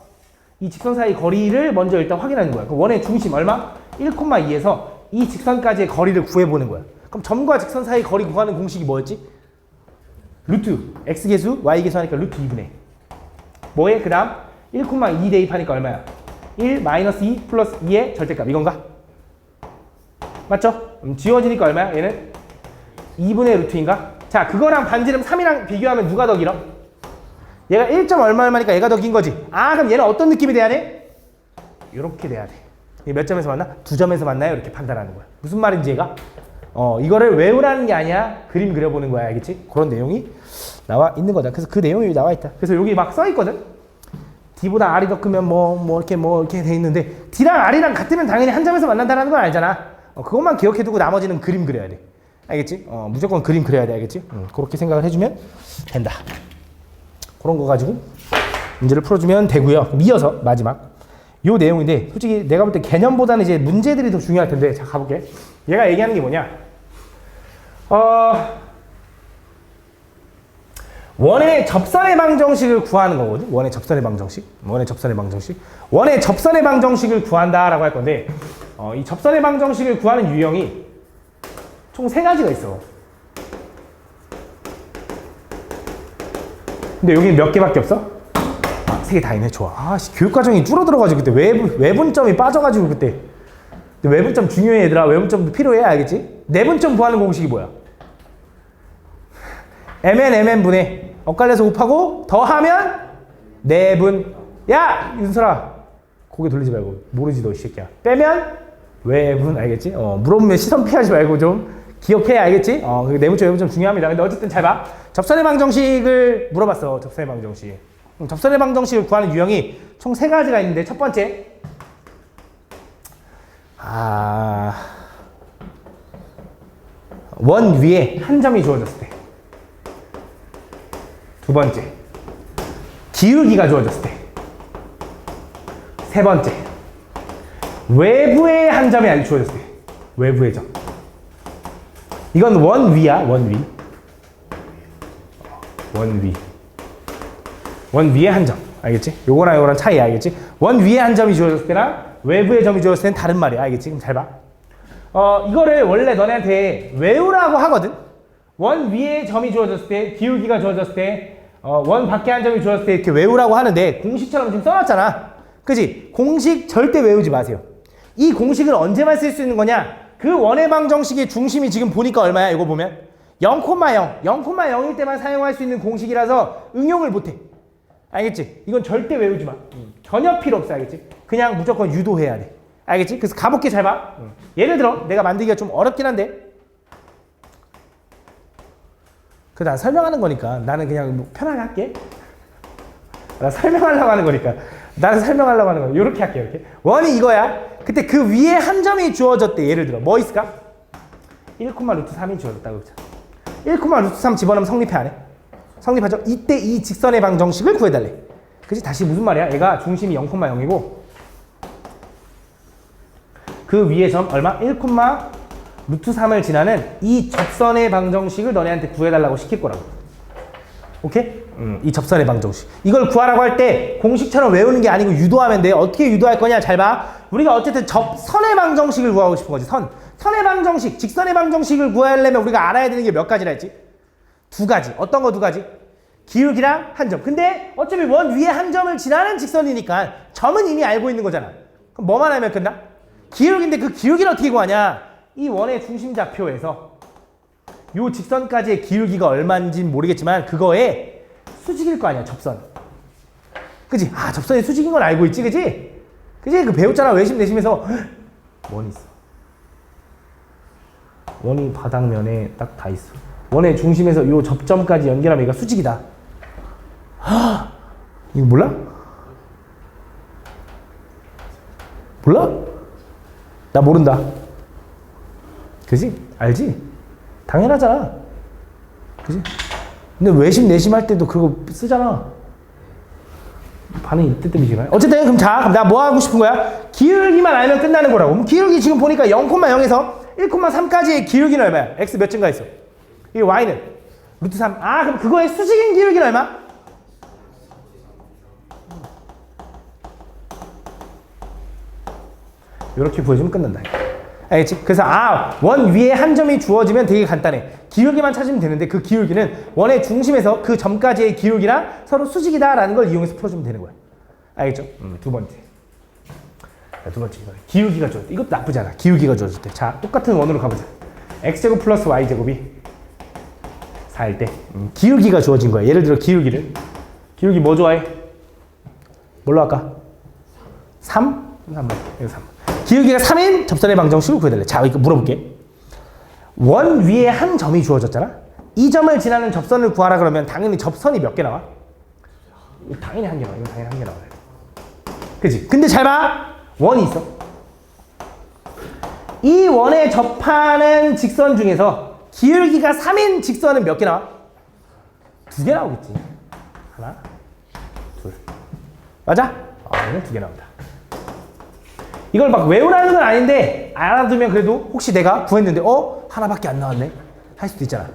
이 직선 사이 거리를 먼저 일단 확인하는 거야. 그 원의 중심 얼마? 1,2에서 이 직선까지의 거리를 구해보는 거야. 그럼 점과 직선 사이 거리 구하는 공식이 뭐였지? 루트 x계수 y계수 하니까 루트 2분의 뭐에? 그 다음 1,2 대입하니까 얼마야? 1 마이너스 2 플러스 2의 절대값 이건가? 맞죠? 지워지니까 얼마야? 얘는 2분의 루트인가? 자, 그거랑 반지름 3이랑 비교하면 누가 더 길어? 얘가 1. 얼마니까 얘가 더 긴 거지. 그럼 얘는 어떤 느낌이 돼야 돼? 이렇게 돼야 돼. 몇 점에서 만나? 2점에서 만나요? 이렇게 판단하는 거야. 무슨 말인지 얘가? 이거를 외우라는 게 아니야. 그림 그려보는 거야. 알겠지? 그런 내용이 나와 있는 거다. 그래서 그 내용이 나와 있다. 그래서 여기 막 써 있거든? D보다 R이 더 크면 이렇게 돼 있는데 D랑 R이랑 같으면 당연히 한 점에서 만난다는 건 알잖아. 그것만 기억해두고 나머지는 그림 그려야 돼. 알겠지? 무조건 그림 그려야 돼. 알겠지? 그렇게 생각을 해주면 된다. 그런 거 가지고 문제를 풀어주면 되고요. 이어서 마지막 요 내용인데 솔직히 내가 볼 때 개념보다는 이제 문제들이 더 중요할 텐데 자 가볼게. 얘가 얘기하는 게 뭐냐? 원의 접선의 방정식을 구하는 거거든. 원의 접선의 방정식. 원의 접선의 방정식을 구한다라고 할 건데 이 접선의 방정식을 구하는 유형이 총 3가지가 있어. 근데 여기는 몇 개밖에 없어? 3개 다 있네. 좋아. 교육과정이 줄어들어가지고 그때 외분점이 빠져가지고 그때. 근데 외분점 중요해 얘들아. 외분점도 필요해. 알겠지? 내분점 구하는 공식이 뭐야? mn분의 엇갈려서 곱하고 더하면 내분. 야 윤설아 고개 돌리지 말고. 모르지 너 이 새끼야. 빼면 외분 알겠지? 물어보면 시선 피하지 말고 좀 기억해 알겠지? 내부적 외부 좀 중요합니다. 근데 어쨌든 잘 봐. 접선의 방정식을 물어봤어. 접선의 방정식. 접선의 방정식을 구하는 유형이 총 3가지가 있는데 첫 번째 원 위에 한 점이 주어졌을 때. 두 번째 기울기가 주어졌을 때. 세 번째 외부의 한 점이 주어졌을 때. 외부의 점. 이건 원 위야. 원 위. 원 위. 원 위에 한 점. 알겠지? 요거랑 요거랑 차이 알겠지? 원 위에 한 점이 주어졌을 때랑 외부의 점이 주어졌을 때는 다른 말이야. 알겠지? 그럼 잘 봐. 이거를 원래 너네한테 외우라고 하거든? 원 위에 점이 주어졌을 때, 기울기가 주어졌을 때, 원 밖에 한 점이 주어졌을 때 이렇게 외우라고 하는데 공식처럼 지금 써놨잖아. 그치? 공식 절대 외우지 마세요. 이 공식을 언제만 쓸 수 있는 거냐? 그 원의 방정식의 중심이 지금 보니까 얼마야? 이거 보면 0,0, 0,0일 때만 사용할 수 있는 공식이라서 응용을 못해. 알겠지? 이건 절대 외우지 마. 전혀 필요 없어. 알겠지? 그냥 무조건 유도해야 돼. 알겠지? 그래서 가볼게. 잘 봐. 예를 들어 내가 만들기가 좀 어렵긴 한데 난 설명하는 거니까 나는 그냥 뭐 편하게 할게. 나 설명하려고 하는 거니까 나는 설명하려고 하는 거야. 이렇게 할게. 이렇게 원이 이거야. 그때 그 위에 한 점이 주어졌대. 예를 들어 뭐 있을까? 1,√3이 주어졌다고 그랬잖아. 1,√3 집어넣으면 성립해 안 해? 성립하죠? 이때 이 직선의 방정식을 구해달래. 그치? 다시 무슨 말이야? 얘가 중심이 0,0이고 그 위에 점 얼마? 1,√3을 지나는 이 접선의 방정식을 너네한테 구해달라고 시킬 거라고. 오케이? 이 접선의 방정식. 이걸 구하라고 할 때 공식처럼 외우는 게 아니고 유도하면 돼. 어떻게 유도할 거냐? 잘 봐. 우리가 어쨌든 접선의 방정식을 구하고 싶은 거지. 선의 방정식, 직선의 방정식을 구하려면 우리가 알아야 되는 게 몇 가지라 했지? 2가지. 어떤 거 2가지? 기울기랑 한 점. 근데 어차피 원 위에 한 점을 지나는 직선이니까 점은 이미 알고 있는 거잖아. 그럼 뭐만 하면 끝나? 기울기인데 그 기울기를 어떻게 구하냐? 이 원의 중심 좌표에서 요 직선까지의 기울기가 얼마인지는 모르겠지만 그거에 수직일 거 아니야, 접선. 그지? 접선이 수직인 건 알고 있지, 그지? 그지? 그 배웠잖아, 외심 내심에서. 원이 있어. 원이 바닥면에 딱 다 있어. 원의 중심에서 요 접점까지 연결하면 얘가 수직이다. 이거 몰라? 몰라? 나 모른다. 그지? 알지? 당연하잖아. 그지? 근데 외심 내심 할 때도 그거 쓰잖아. 반응이 이때 때문이지만. 어쨌든 그럼 그럼 나 뭐 하고 싶은 거야? 기울기만 알면 끝나는 거라고. 그럼 기울기 지금 보니까 0,0에서 1,3까지의 기울기는 얼마야? x 몇 증가 있어? 이 y는 √3. 그럼 그거의 수직인 기울기는 얼마? 이렇게 구해주면 끝난다. 알겠지? 그래서 원 위에 한 점이 주어지면 되게 간단해. 기울기만 찾으면 되는데 그 기울기는 원의 중심에서 그 점까지의 기울기랑 서로 수직이다라는 걸 이용해서 풀어주면 되는 거야. 알겠죠? 두 번째. 두 번째 이거 기울기가 주어질 때. 이것도 나쁘지 않아. 기울기가 주어질 때. 자, 똑같은 원으로 가보자. x제곱 플러스 y제곱이 4일 때 기울기가 주어진 거야. 예를 들어 기울기 뭐 좋아해? 뭘로 할까? 3? 3번. 이거 3. 기울기가 3인 접선의 방정식을 구해달래. 자, 이거 물어볼게. 원 위에 한 점이 주어졌잖아? 이 점을 지나는 접선을 구하라 그러면 당연히 접선이 몇 개 나와? 이거 당연히 한 개 나와. 이거 당연히 한 개 나와요. 그치? 근데 잘 봐! 원이 있어. 이 원에 접하는 직선 중에서 기울기가 3인 직선은 몇 개 나와? 2개 나오겠지. 하나, 둘. 맞아? 이건 2개 나온다. 이걸 막 외우라는 건 아닌데 알아두면 그래도 혹시 내가 구했는데 하나밖에 안 나왔네? 할 수도 있잖아.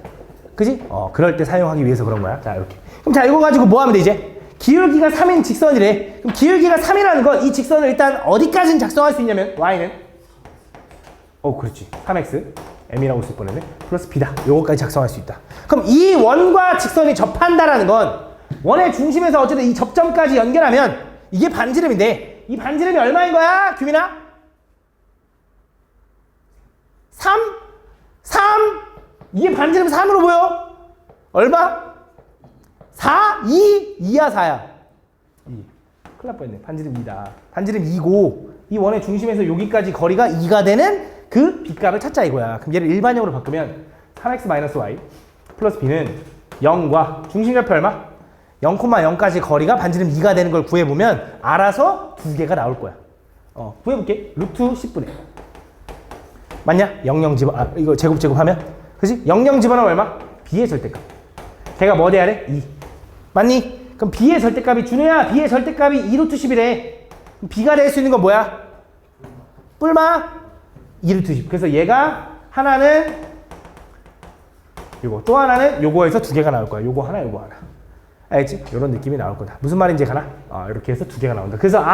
그지? 그럴 때 사용하기 위해서 그런 거야. 자, 이렇게. 그럼 자, 이거 가지고 뭐 하면 돼, 이제? 기울기가 3인 직선이래. 그럼 기울기가 3이라는 건 이 직선을 일단 어디까지는 작성할 수 있냐면 y는 그렇지. 3x m이라고 쓸 뻔했네. 플러스 b다. 요거까지 작성할 수 있다. 그럼 이 원과 직선이 접한다라는 건 원의 중심에서 어쨌든 이 접점까지 연결하면 이게 반지름인데 이 반지름이 얼마인 거야, 규민아? 3? 이게 반지름 3으로 보여? 얼마? 4? 2? 2야, 4야? 2. 큰일 날 뻔했네. 반지름 2다. 반지름 2고 이 원의 중심에서 여기까지 거리가 2가 되는 그 B값을 찾자 이거야. 그럼 얘를 일반형으로 바꾸면 3x-y 플러스 B는 0과 중심좌표 얼마? 0,0까지 거리가 반지름 2가 되는 걸 구해보면 알아서 두 개가 나올 거야. 구해볼게. 루트 10분의 맞냐? 00 이거 제곱하면 그치? 00 집어넣으면 얼마? B의 절대값. 걔가 뭐 돼야 돼? 2 맞니? 그럼 B의 절대값이 준호야 B의 절대값이 2루트 10이래. B가 될 수 있는 건 뭐야? 뿔마 2루트 10. 그래서 얘가 하나는 요거 또 하나는 요거에서 두 개가 나올 거야. 요거 하나 요거 하나. 알겠지? 이런 느낌이 나올 거다. 무슨 말인지 가나? 이렇게 해서 두 개가 나온다. 그래서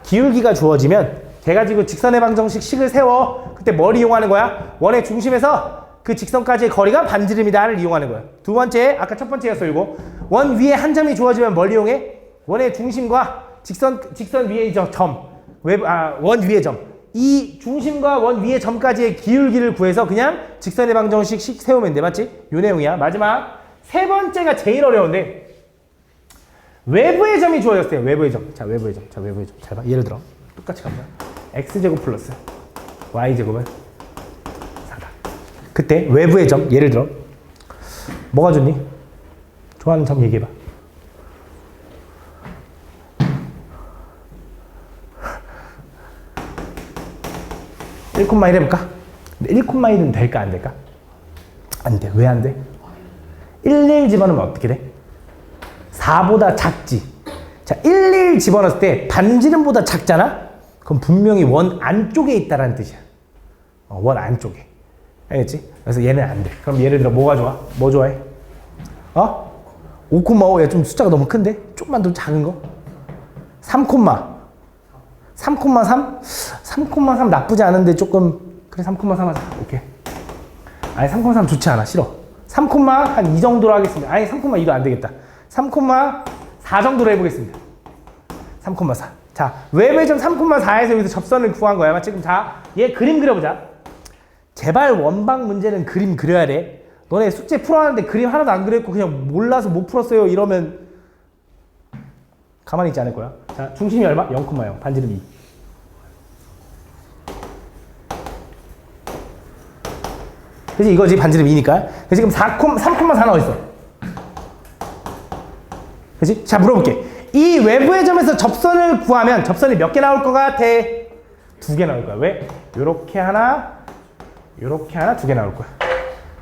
기울기가 주어지면 걔가 지금 직선의 방정식 식을 세워. 그때 뭘 이용하는 거야? 원의 중심에서 그 직선까지의 거리가 반지름이다를 이용하는 거야. 두 번째, 아까 첫 번째였어 이거. 원 위에 한 점이 주어지면 뭘 이용해? 원의 중심과 직선 위의 점. 원 위의 점. 이 중심과 원 위의 점까지의 기울기를 구해서 그냥 직선의 방정식 식 세우면 돼. 맞지? 요 내용이야. 마지막 세 번째가 제일 어려운데 외부의 점이 주어졌어요. 외부의 점. 자, 외부의 점. 잘 봐. 예를 들어 똑같이 가보자. x제곱 플러스 y제곱은 4다. 그때 외부의 점, 예를 들어 뭐가 좋니? 좋아하는 점 얘기해봐. 1,1 해볼까? 1,1은 될까 안 될까? 안 돼. 왜 안 돼? 1, 집어넣으면 어떻게 돼? 4보다 작지. 자, 1, 집어넣었을 때 반지름보다 작잖아? 그럼 분명히 원 안쪽에 있다라는 뜻이야. 원 안쪽에. 알겠지? 그래서 얘는 안 돼. 그럼 예를 들어 뭐가 좋아? 뭐 좋아해? 5,5. 야, 좀 숫자가 너무 큰데? 조금만 더 작은 거? 3,3? 3,3 나쁘지 않은데 조금 그래 3,3 하자. 오케이. 아니 3,3 좋지 않아. 싫어. 3, 한 2 정도로 하겠습니다. 아니 3,2도 안 되겠다. 3,4 정도로 해보겠습니다. 3,4. 자, 외부의 점 3,4에서 여기서 접선을 구한 거야. 맞지? 그럼 자, 얘 그림 그려보자. 제발 원방 문제는 그림 그려야 돼. 너네 숙제 풀어왔는데 그림 하나도 안 그렸고 그냥 몰라서 못 풀었어요. 이러면 가만히 있지 않을 거야. 자, 중심이 얼마? 0,0. 반지름 2. 그치? 이거지. 반지름 2니까. 그래서 지금 3,4 나와 있어. 그치? 자, 물어볼게. 이 외부의 점에서 접선을 구하면 접선이 몇 개 나올 것 같아? 2개 나올 거야. 왜? 요렇게 하나, 요렇게 하나, 2개 나올 거야.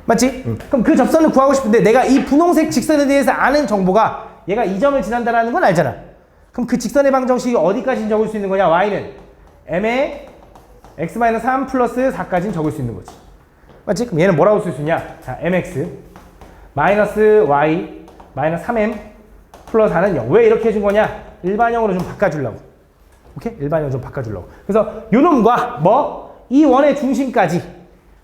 맞지? 그럼 그 접선을 구하고 싶은데 내가 이 분홍색 직선에 대해서 아는 정보가 얘가 이 점을 지난다라는 건 알잖아. 그럼 그 직선의 방정식이 어디까지 적을 수 있는 거냐? y는 m에 x-3 플러스 4까지는 적을 수 있는 거지. 맞지? 그럼 얘는 뭐라고 쓸 수 있냐? 자, mx 마이너스 y 마이너스 3m 플러스 4는 0. 왜 이렇게 해준 거냐? 일반형으로 좀 바꿔주려고. 오케이? 일반형으로 좀 바꿔주려고. 그래서 요놈과 이 원의 중심까지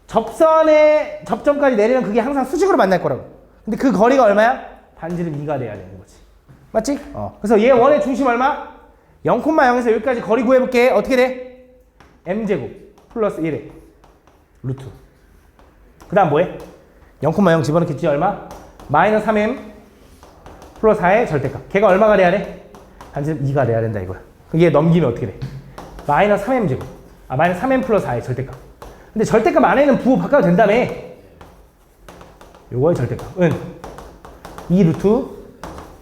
접점까지 내리면 그게 항상 수직으로 만날 거라고. 근데 그 거리가 얼마야? 반지름 2가 돼야 되는 거지. 맞지? 그래서 얘 원의 중심 얼마? 0,0에서 여기까지 거리 구해볼게. 어떻게 돼? m제곱 플러스 1에 루트. 그 다음 뭐해? 0,0 집어넣겠지. 얼마? 마이너스 3m 플러스 4의 절대값. 걔가 얼마가 돼야 돼? 반지름 2가 돼야 된다 이거야. 그럼 얘 넘기면 어떻게 돼? 마이너스 3m제곱. 마이너스 3m 플러스 4의 절대값. 근데 절대값 안에는 부호 바꿔도 된다며. 요거의 절대값은 2 루트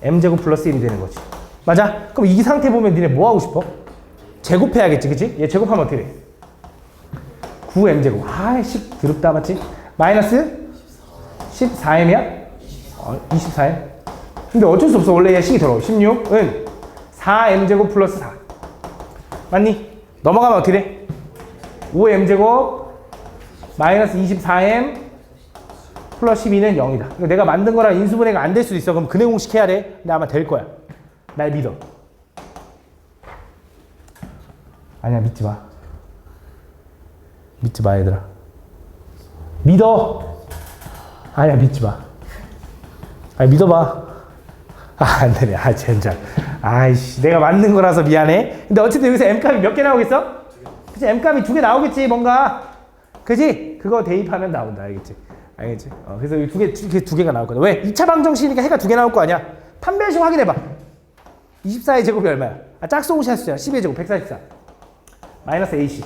m제곱 플러스 1이 되는 거지. 맞아? 그럼 이 상태 보면 니네 뭐 하고 싶어? 제곱해야겠지, 그치? 얘 제곱하면 어떻게 돼? 9m제곱. 아이씨, 더럽다, 맞지? 마이너스 14m이야? 24m. 근데 어쩔 수 없어. 원래 얘 식이 더러워. 16은 4m제곱 플러스 4. 맞니? 넘어가면 어떻게 돼? 5m제곱 마이너스 24m 플러스 12는 0이다. 내가 만든 거랑 인수분해가 안 될 수도 있어. 그럼 근해 공식 해야 돼. 근데 아마 될 거야. 날 믿어. 아니야, 믿지 마. 믿지 마, 얘들아. 믿어. 아니야, 믿지 마. 아니, 믿어봐. 안 되네. 젠장. 아이씨, 내가 만든 거라서 미안해. 근데 어쨌든 여기서 m값이 몇 개 나오겠어? 그치, m값이 2개 나오겠지, 뭔가. 그치? 그거 대입하면 나온다. 알겠지? 알겠지? 그래서 두 개가 나올 거다. 왜? 2차 방정식이니까 해가 2개 나올 거 아니야? 판별식 확인해봐. 24의 제곱이 얼마야? 짝수공식 할 수 있잖아. 12의 제곱 144 마이너스 AC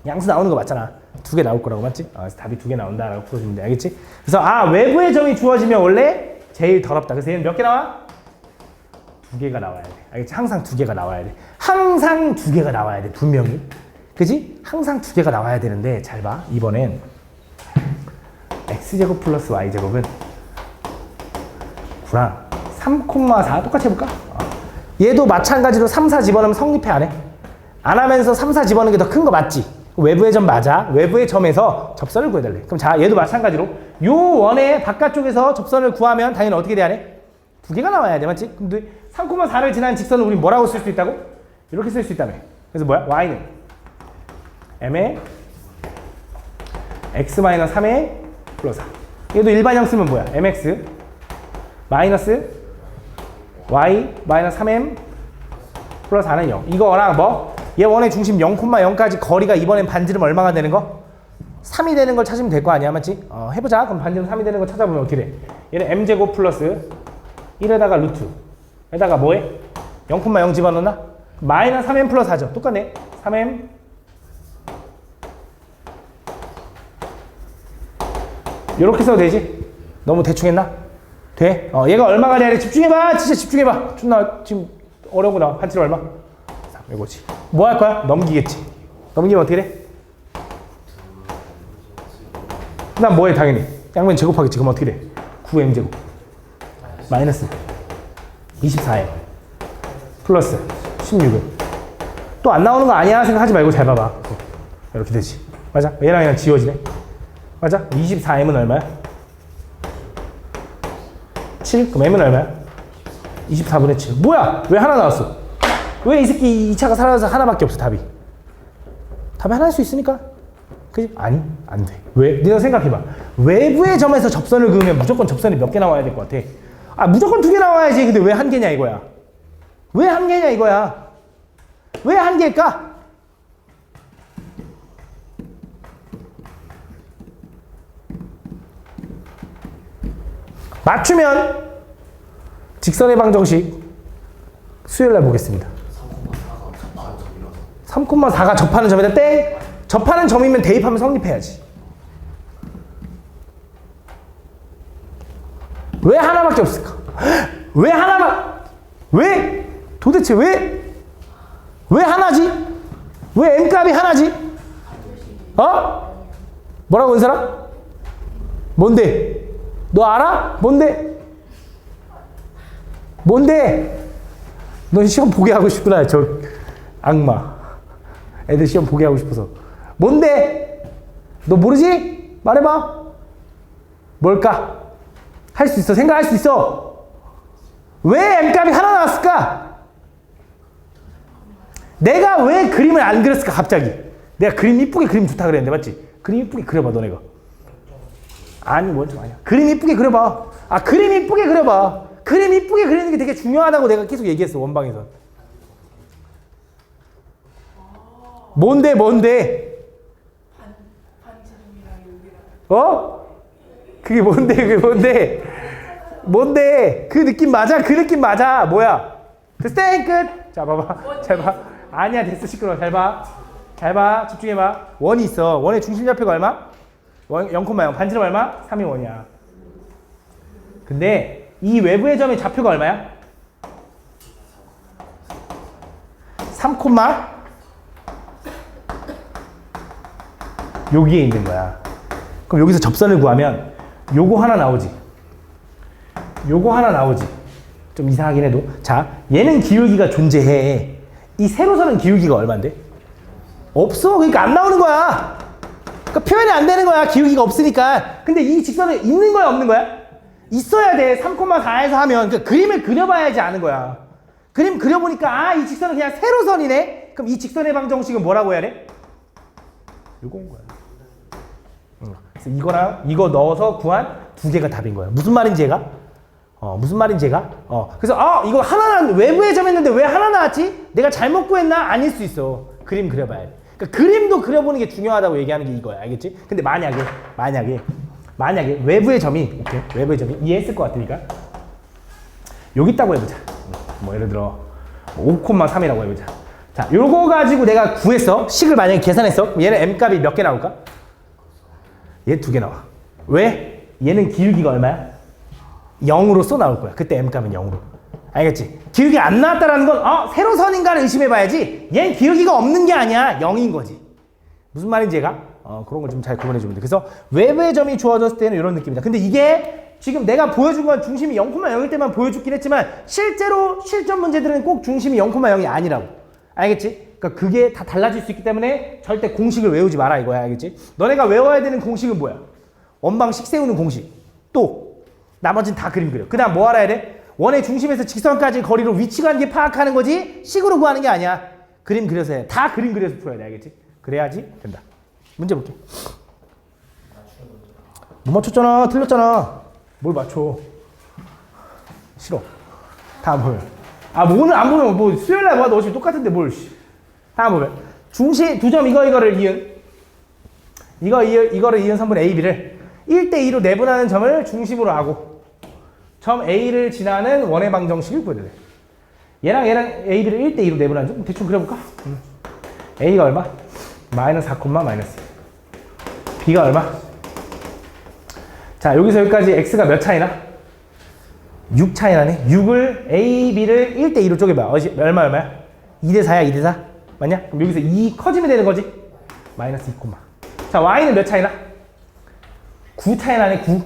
양수 나오는 거 맞잖아. 두 개 나올 거라고 맞지? 그래서 답이 두 개 나온다라고 풀어주면 돼. 알겠지? 그래서 외부의 점이 주어지면 원래 제일 더럽다. 그래서 얘는 몇 개 나와? 두 개가 나와야 돼. 알겠지? 항상 두 개가 나와야 돼. 항상 두 개가 나와야 돼. 분명히. 그지? 항상 두 개가 나와야 되는데 잘 봐. 이번엔 x제곱 플러스 y제곱은 9랑 3,4 똑같이 해볼까? 얘도 마찬가지로 3, 4 집어넣으면 성립해 안 해? 안 하면서 3, 4 집어넣는 게 더 큰 거 맞지? 외부의 점 맞아. 외부의 점에서 접선을 구해달래. 그럼 자, 얘도 마찬가지로 요 원의 바깥쪽에서 접선을 구하면 당연히 어떻게 돼야 돼? 두 개가 나와야 돼. 맞지? 근데 3,4를 지난 직선을 우리 뭐라고 쓸 수 있다고? 이렇게 쓸 수 있다며. 그래서 뭐야? y는 m에 x-3에 플러스 4. 얘도 일반형 쓰면 뭐야? mx 마이너스 y 마이너스 3m 플러스 4는 0. 이거랑 뭐? 얘 원의 중심 0,0까지 거리가 이번엔 반지름 얼마가 되는 거? 3이 되는 걸 찾으면 될 거 아니야, 맞지? 해보자. 그럼 반지름 3이 되는 거 찾아보면 어떻게 돼? 얘는 m제곱 플러스 1에다가 루트 에다가 뭐해? 0,0 집어넣나? 마이너스 3m 플러스 4죠. 똑같네. 3m 이렇게 써도 되지? 너무 대충 했나? 돼? 얘가 얼마가 돼야 돼? 집중해봐. 진짜 집중해봐. 존나 지금 어려운 거 나와. 반지름 얼마? 3, 이거지. 뭐 할 거야? 넘기겠지. 넘기면 어떻게 돼? 난 뭐해 당연히. 양면 제곱하겠지. 그럼 어떻게 돼? 9m제곱 마이너스 24m 플러스 16은 또 안 나오는 거 아니야 생각하지 말고 잘 봐봐. 이렇게 되지. 맞아? 얘랑 얘랑 지워지네. 맞아? 24m은 얼마야? 7? 그럼 m은 얼마야? 24분의 7. 뭐야? 왜 하나 나왔어? 왜 이 새끼 이 차가 사라져서 하나밖에 없어 답이? 답이 하나일 수 있으니까? 그지? 아니, 안 돼. 왜? 네가 생각해봐. 외부의 점에서 접선을 그으면 무조건 접선이 몇 개 나와야 될 것 같아? 무조건 두 개 나와야지. 근데 왜 한 개냐 이거야? 왜 한 개냐 이거야? 왜 한 개일까? 맞추면 직선의 방정식 수요일날 보겠습니다. 3,4가 접하는 점이다. 땡! 접하는 점이면 대입하면 성립해야지. 왜 하나밖에 없을까? 왜 하나만? 왜? 도대체 왜? 왜 하나지? 왜 m값이 하나지? 뭐라고 은사람? 뭔데? 너 알아? 뭔데? 뭔데? 너 시험 보게 하고 싶구나. 저 악마. 애들 시험 보게 하고 싶어서. 뭔데? 너 모르지? 말해봐. 뭘까? 할 수 있어. 생각할 수 있어. 왜 m값이 하나 나왔을까? 내가 왜 그림을 안 그렸을까 갑자기? 내가 그림 이쁘게 그림 좋다 그랬는데 맞지? 그림 이쁘게 그려봐 너네가. 아니 뭔 좀 아니야. 그림 이쁘게 그려봐. 그림 이쁘게 그려봐. 그림 이쁘게 그리는 게 되게 중요하다고 내가 계속 얘기했어 원방에서. 뭔데? 그게 뭔데? 뭔데? 그 느낌 맞아? 그 느낌 맞아? 뭐야? 됐어 끝! 자 봐봐 잘 봐. 아니야 됐어 시끄러워. 잘 봐 집중해봐. 원이 있어. 원의 중심 좌표가 얼마? 0,0 반지름 얼마? 3이 원이야. 근데 이 외부의 점의 좌표가 얼마야? 3, 여기에 있는 거야. 그럼 여기서 접선을 구하면 요거 하나 나오지. 좀 이상하긴 해도. 자, 얘는 기울기가 존재해. 이 세로선은 기울기가 얼만데? 없어. 그러니까 안 나오는 거야. 그러니까 표현이 안 되는 거야. 기울기가 없으니까. 근데 이 직선은 있는 거야, 없는 거야? 있어야 돼. 3,4에서 하면. 그러니까 그림을 그려봐야지 아는 거야. 그림 그려보니까 이 직선은 그냥 세로선이네? 그럼 이 직선의 방정식은 뭐라고 해야 돼? 요거인 거야. 그래서 이거랑 이거 넣어서 구한 두 개가 답인 거야. 무슨 말인지 얘가? 그래서 이거 하나 외부에 점했는데 왜 하나 나왔지? 내가 잘못 구했나? 아닐 수 있어. 그림 그려봐야 돼. 그러니까 그림도 그려보는 게 중요하다고 얘기하는 게 이거야. 알겠지? 근데 만약에 외부의 점이 이해했을 것 같으니까 여기 있다고 해보자. 뭐 예를 들어 5,3이라고 해보자. 자, 요거 가지고 내가 구했어. 식을 만약에 계산했어. 그럼 얘는 m값이 몇 개 나올까? 얘 2개 나와. 왜? 얘는 기울기가 얼마야? 0으로써 나올 거야. 그때 m값은 0으로. 알겠지? 기울기 안 나왔다라는 건 세로선인가를 의심해봐야지. 얘는 기울기가 없는 게 아니야. 0인 거지. 무슨 말인지 얘가? 그런 걸 좀 잘 구분해주면 돼. 그래서 외부의 점이 주어졌을 때는 이런 느낌이다. 근데 이게 지금 내가 보여준 건 중심이 0,0일 때만 보여줬긴 했지만 실제로 실전 문제들은 꼭 중심이 0,0이 아니라고. 알겠지? 그러니까 그게 다 달라질 수 있기 때문에 절대 공식을 외우지 마라 이거야. 알겠지? 너네가 외워야 되는 공식은 뭐야? 원방식 세우는 공식. 또 나머지는 다 그림 그려. 그 다음 뭐 알아야 돼? 원의 중심에서 직선까지 거리로 위치관계 파악하는 거지 식으로 구하는 게 아니야. 그림 그려서 해. 다 그림 그려서 풀어야 돼. 알겠지? 그래야지 된다. 문제 볼게. 못 맞췄잖아. 틀렸잖아. 뭘 맞춰. 싫어. 다음 보면. 뭐 오늘 안 보면 뭐 수요일날 봐도 어차피 똑같은데 뭘. 다음 보면. 중심 두 점 이거를 이은 이거를 이은 선분 AB를 1대2로 내분하는 점을 중심으로 하고 점 A를 지나는 원의 방정식을 구해야 돼. 얘랑 AB를 1대2로 내분하는 점 대충 그려볼까? A가 얼마? 마이너스 4, 마이너스 B가 얼마? 자, 여기서 여기까지 X가 몇 차이나? 6 차이 나네. 6을 A, B를 1대2로 쪼개봐. 얼마야? 2대4야, 2대4? 맞냐? 그럼 여기서 2 커지면 되는 거지? 마이너스 2, 자, Y는 몇 차이나? 9 차이 나네, 9.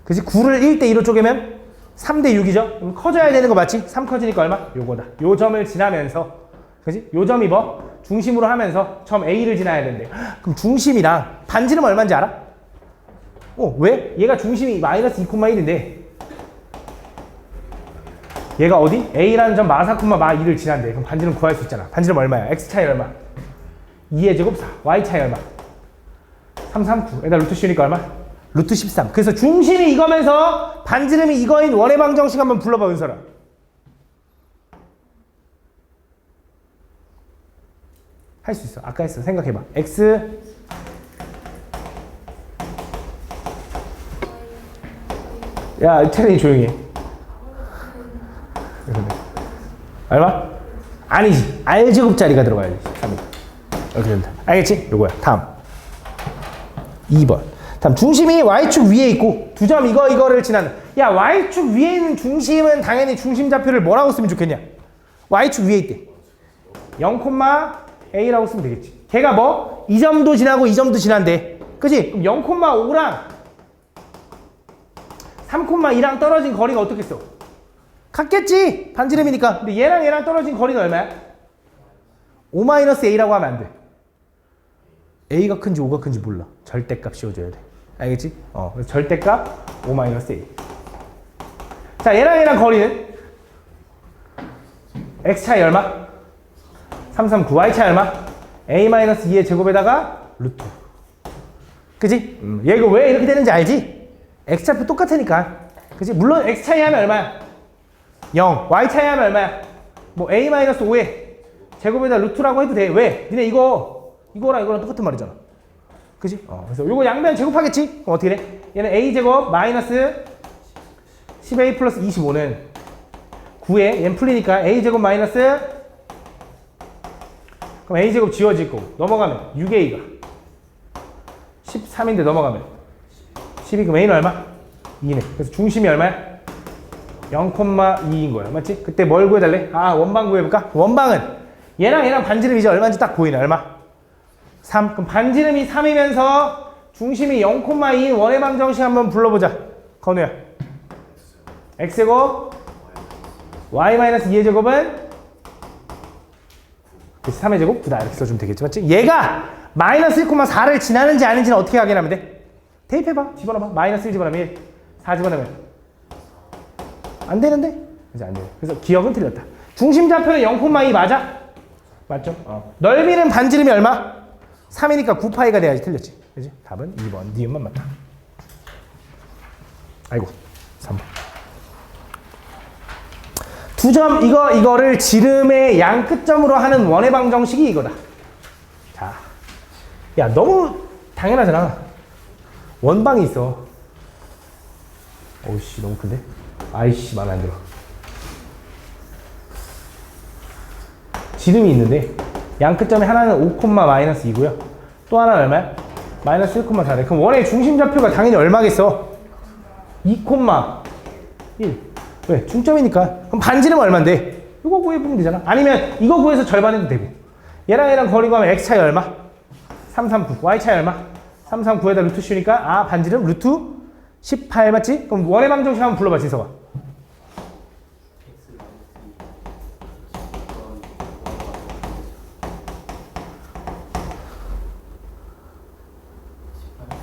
그치? 9를 1대2로 쪼개면 3대6이죠? 그럼 커져야 되는 거 맞지? 3 커지니까 얼마? 요거다. 요 점을 지나면서, 그치? 요 점이 뭐? 중심으로 하면서 점 A를 지나야 된대. 그럼 중심이랑 반지름 얼마인지 알아? 왜? 얘가 중심이 마이너스 2,1인데 얘가 어디? A라는 점 마 4, 마 2를 지난대. 그럼 반지름 구할 수 있잖아. 반지름 얼마야? X 차이 얼마? 2의 제곱 4. Y 차이 얼마? 3, 3, 9. 여기다 루트 씌우니까 얼마? 루트 13. 그래서 중심이 이거면서 반지름이 이거인 원의 방정식 한번 불러봐, 은설아. 할 수 있어. 아까 했어. 생각해봐. X 야, 채린이 조용히 해. 얼마? 아니지. R제곱짜리가 들어가야지. 13이다. 이렇게 된다. 알겠지? 요거야. 다음 2번. 다음 중심이 Y축 위에 있고 두 점 이거를 지나는. 야, Y축 위에 있는 중심은 당연히 중심 좌표를 뭐라고 쓰면 좋겠냐? Y축 위에 있대. 0,A라고 쓰면 되겠지. 걔가 뭐? 이 점도 지나고 이 점도 지난대. 그치? 그럼 0,5랑 3,2랑 떨어진 거리가 어떻겠어? 같겠지? 반지름이니까. 근데 얘랑 떨어진 거리는 얼마야? 5-A라고 하면 안 돼. A가 큰지 5가 큰지 몰라. 절대값 씌워줘야 돼. 알겠지? 그래서 절대값 5-A. 자, 얘랑 거리는 X 차이 얼마? 3, 3, 9. Y 차이 얼마? A-2의 제곱에다가 루트. 그치? 얘 이거 왜 이렇게 되는지 알지? X좌표 똑같으니까. 그치? 물론 X 차이 하면 얼마야? 0. Y 차이 하면 얼마야? 뭐 A-5에 제곱에다 루트라고 해도 돼. 왜? 니네 이거랑 똑같은 말이잖아. 그치? 그래서 요거 양변 제곱하겠지? 그럼 어떻게 돼? 얘는 A제곱 마이너스 10A 플러스 25는 9에 얘는 풀리니까 A제곱 마이너스 그럼 A제곱 지워질 거고 넘어가면 6A가 13인데 넘어가면 12. 그럼 A는 얼마? 2네. 그래서 중심이 얼마야? 0,2인 거야. 맞지? 그때 뭘 구해달래? 원방 구해볼까? 원방은 얘랑 반지름이지. 얼마인지 딱 보이네. 얼마? 3. 그럼 반지름이 3이면서 중심이 0,2인 원의 방정식 한번 불러보자. 건우야. X제곱 Y-2의 제곱은 3의 제곱 9다. 이렇게 써주면 되겠지. 맞지? 얘가 마이너스 1,4를 지나는지 아닌지는 어떻게 확인하면 돼? 대입해봐. 집어넣어봐. 마이너스 1 집어넣으면 1. 4 집어넣으면 안 되는데? 이제 안 돼. 그래서 기억은 틀렸다. 중심 좌표는 0,2 맞아? 맞죠? 넓이는 반지름이 얼마? 3이니까 9파이가 돼야지. 틀렸지. 그지? 답은 2번. 니은만 맞다. 아이고. 3번. 두 점 이거를 지름의 양 끝점으로 하는 원의 방정식이 이거다. 자. 야, 너무 당연하잖아. 원방이 있어. 오우씨, 너무 큰데? 아이씨, 마음에 안 들어. 지름이 있는데 양 끝점이 하나는 5, 마이너스 2고요. 또 하나는 얼마야? 마이너스 1,4래. 그럼 원의 중심 좌표가 당연히 얼마겠어? 2, 1. 왜? 중점이니까. 그럼 반지름 얼만데? 이거 구해보면 되잖아. 아니면 이거 구해서 절반해도 되고. 얘랑 거리 구하면 x 차이 얼마? 339. y 차이 얼마? 339에다 루트 씌우니까 반지름 루트 18 맞지? 그럼 원의 방정식 한번 불러봐 진서가.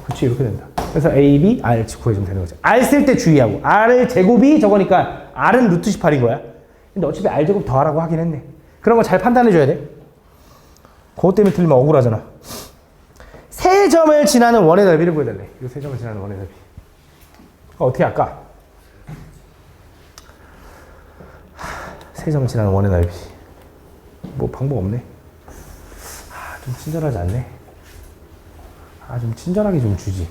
그치 이렇게 된다. 그래서 A, B, R 구해주면 되는 거지. R 쓸 때 주의하고 R 제곱이 저거니까 R은 루트 18인 거야. 근데 어차피 R 제곱 더하라고 하긴 했네. 그런 거 잘 판단해줘야 돼. 그것 때문에 틀리면 억울하잖아. 세 점을 지나는 원의 넓이를 구해달래. 이 세 점을 지나는 원의 넓이. 어떻게 할까? 세 점을 지나는 원의 넓이. 뭐 방법 없네. 좀 친절하지 않네. 좀 친절하게 좀 주지.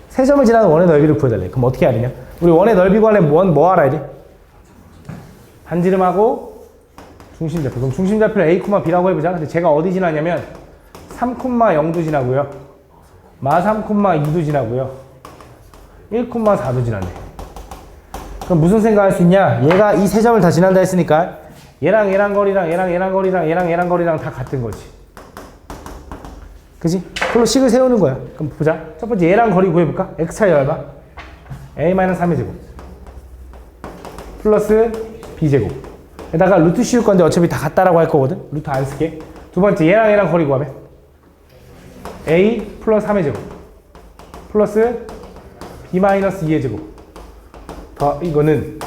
세 점을 지나는 원의 넓이를 구해달래. 그럼 어떻게 해야 되냐? 우리 원의 넓이 구하려면 뭐 알아야 돼? 반지름하고 중심좌표. 그럼 중심좌표를 A, B라고 해보자. 근데 제가 어디 지나냐면 3,0도 지나고요. 3,2도 지나고요. 1,4도 지나네. 그럼 무슨 생각할 수 있냐? 얘가 이 세 점을 다 지난다 했으니까 얘랑 거리랑 얘랑 거리랑 다 같은 거지. 그지? 그걸로 식을 세우는 거야. 그럼 보자. 첫 번째 얘랑 거리 구해볼까? x 차이 얼마? a-3의 제곱 플러스 b제곱 에다가 루트 씌울 건데 어차피 다 같다라고 할 거거든. 루트 안 쓸게. 두 번째 얘랑 거리 구하면 a 플러스 3의 제곱 플러스 b-2의 제곱 더 이거는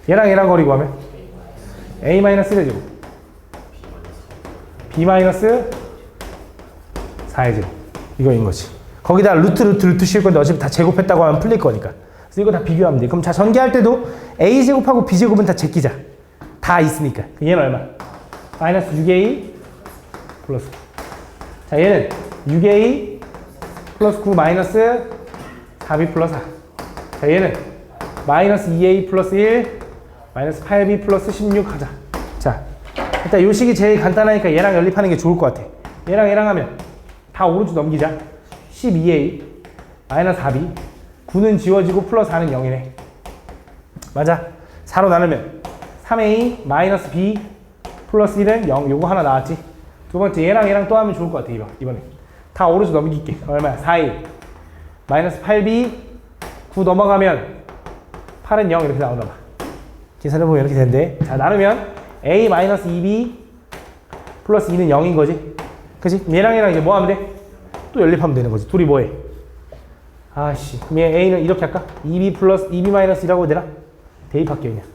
얘랑 거리 구하면 a-1의 제곱 b-4의 제곱 이거인 거지. 거기다 루트 씌울 건데 어차피 다 제곱했다고 하면 풀릴 거니까. 그래서 이거 다 비교하면 돼. 그럼 자 전개할 때도 a제곱하고 b제곱은 다 제끼자. 다 있으니까. 얘는 얼마? 마이너스 6a 플러스 9. 자 얘는 6a 플러스 9 마이너스 4b 플러스 4. 자 얘는 마이너스 2a 플러스 1 마이너스 8b 플러스 16 하자. 자 일단 요 식이 제일 간단하니까 얘랑 연립하는 게 좋을 것 같아. 얘랑 하면 다 오른쪽 넘기자. 12a 마이너스 4b 9는 지워지고 플러스 4는 0이네. 맞아. 4로 나누면 3a 마이너스 b 플러스 1은 0. 요거 하나 나왔지. 두 번째 얘랑 또 하면 좋을 것 같아. 이번에 다 오른쪽 넘길게. 얼마야? 4a 마이너스 8b 9 넘어가면 8은 0 이렇게 나오나 봐. 계산해보면 이렇게 되는데 자 나누면 a 마이너스 2b 플러스 2는 0인 거지. 그치? 얘랑 이제 뭐 하면 돼? 또 연립하면 되는 거지. 둘이 뭐해? 그럼 얘 a는 이렇게 할까? 2b 플러스 2b 마이너스 1이라고 해야 되나? 대입할게 그냥.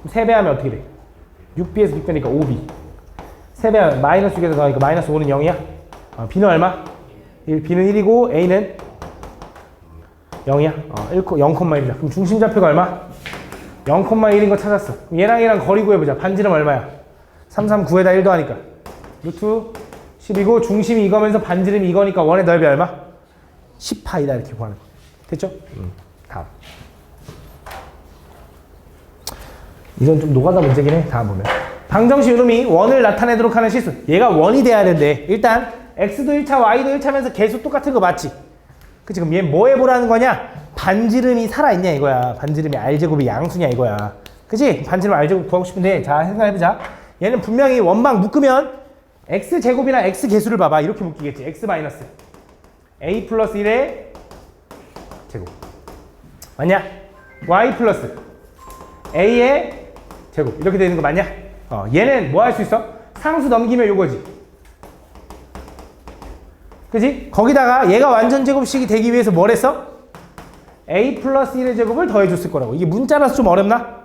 3배하면 어떻게 돼? 6b에서 6배니까 5b 3배하면 마이너스 6에서 더하니까 마이너스 5는 0이야? b는 얼마? 1, b는 1이고 a는 0이야? 0,1이다. 그럼 중심좌표가 얼마? 0,1인 거 찾았어. 그럼 얘랑 거리 구해보자. 반지름 얼마야? 339에다 1 더하니까 루트 10이고 중심이 이거면서 반지름이 이거니까 원의 넓이 얼마? 10파이다 이렇게 구하는 거. 됐죠? 다음. 이건 좀 노가다 문제긴 해. 다음 보면. 방정식 요놈이 원을 나타내도록 하는 실수. 얘가 원이 돼야 되는데 일단 x도 1차, y도 1차면서 계속 똑같은 거 맞지? 그치? 그럼 얘 뭐 해보라는 거냐? 반지름이 살아있냐 이거야. 반지름이 r제곱이 양수냐 이거야. 그치? 반지름 r제곱 구하고 싶은데 자 생각해보자. 얘는 분명히 원망 묶으면 x제곱이랑 x개수를 봐봐. 이렇게 묶이겠지. x 마이너스 a 플러스 1의 제곱 맞냐? y 플러스 a의 제곱 이렇게 되는 거 맞냐? 얘는 뭐 할 수 있어? 상수 넘기면 요거지. 그치? 거기다가 얘가 완전 제곱식이 되기 위해서 뭘 했어? a 플러스 1의 제곱을 더해줬을 거라고. 이게 문자라서 좀 어렵나?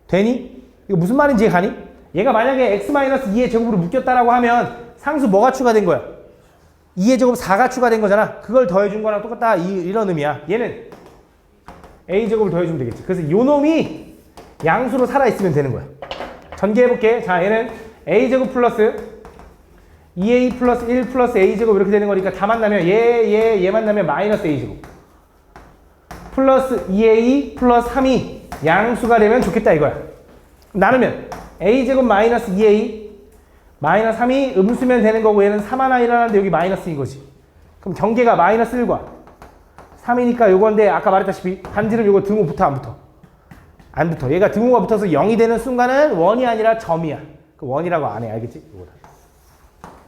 되니? 이거 무슨 말인지 가니? 얘가 만약에 x-2의 제곱으로 묶였다라고 하면 상수 뭐가 추가된 거야? 2의 제곱 4가 추가된 거잖아. 그걸 더해준 거랑 똑같다. 이런 의미야. 얘는 a제곱을 더해주면 되겠지. 그래서 요 놈이 양수로 살아있으면 되는 거야. 전개해볼게. 자 얘는 a제곱 플러스 2a 플러스 1 플러스 a제곱 이렇게 되는 거니까 다 만나면 얘 만나면 마이너스 a제곱 플러스 2a 플러스 3이 양수가 되면 좋겠다 이거야. 나누면 a제곱 마이너스 2a 마이너스 3이 음수면 되는 거고 얘는 3 하나 일어나는데 여기 마이너스인 거지. 그럼 경계가 마이너스 1과 3이니까 요건데 아까 말했다시피 반지름 요거 등호 붙어 안 붙어? 안 붙어. 얘가 등호가 붙어서 0이 되는 순간은 원이 아니라 점이야. 그 원이라고 안 해. 알겠지? 요거다.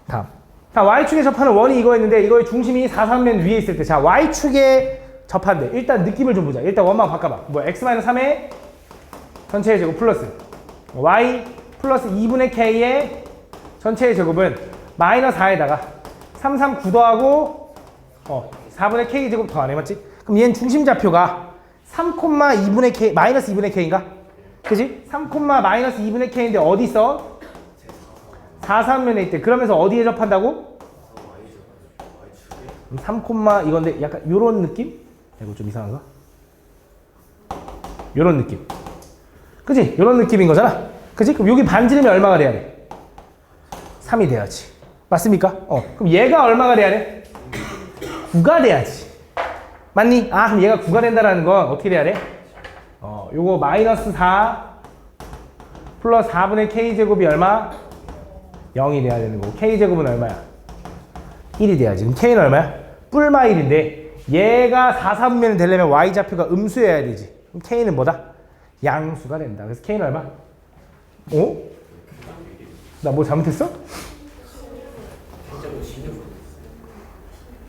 다음. 자, Y축에 접하는 원이 이거였는데 이거의 중심이 4, 3면 위에 있을 때 자, Y축에 접한대. 일단 느낌을 좀 보자. 일단 원만 바꿔봐. 뭐 X-3의 전체의 제곱 플러스 Y 플러스 2분의 K의 전체의 제곱은 마이너스 4에다가 3, 3, 9 더하고 4분의 K 제곱 더 안 해. 맞지? 그럼 얘는 중심 좌표가 3,2분의 K, 마이너스 2분의 K인가? 그지? 3, 마이너스 2분의 K인데 어디 있어? 4, 3면에 있대. 그러면서 어디에 접한다고? 3, 이건데 약간 요런 느낌? 이거 좀 이상한가? 요런 느낌. 그지? 요런 느낌인 거잖아. 그지? 그럼 여기 반지름이 얼마가 돼야 돼? 3이 돼야지. 맞습니까? 그럼 얘가 얼마가 돼야 돼? 9가 돼야지. 맞니? 아, 그럼 얘가 9가 된다는 건 어떻게 돼야 돼? 요거 마이너스 4 플러스 4분의 K제곱이 얼마? 0이 돼야 되는 거고 K제곱은 얼마야? 1이 돼야지. 그럼 K는 얼마야? 뿔마 1인데 얘가 4, 4분면이 되려면 Y좌표가 음수여야 되지. 그럼 K는 뭐다? 양수가 된다. 그래서 K는 얼마? 나 뭐 잘못했어?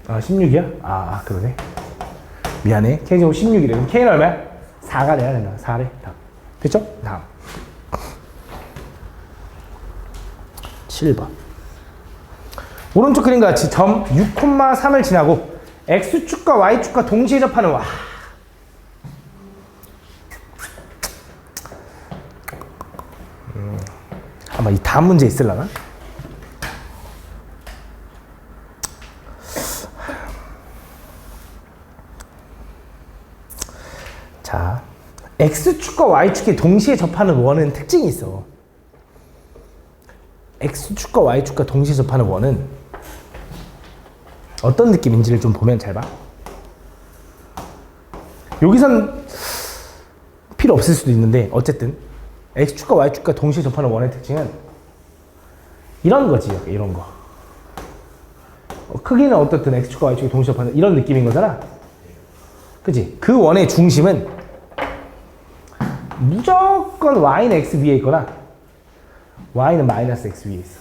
아, 16이야? 그러네. 미안해. K제곱 16이래. 그럼 K는 얼마야? 4가 돼야 된다. 4래. 다음. 됐죠? 다음. 7번. 오른쪽 그림과 같이 점 6,3을 지나고 X축과 Y축과 동시에 접하는 와. 아마 이 다음 문제 있을라나? 자, X축과 Y축이 동시에 접하는 원은 특징이 있어. X축과 Y축과 동시에 접하는 원은 어떤 느낌인지를 좀 보면 잘 봐. 여기선 필요 없을 수도 있는데 어쨌든 X축과 Y축과 동시에 접하는 원의 특징은 이런 거지. 이런 거. 크기는 어떻든 X축과 Y축이 동시에 접하는 이런 느낌인 거잖아. 그치? 그 원의 중심은 무조건 Y는 X 위에 있거나 Y는 마이너스 X 위에 있어.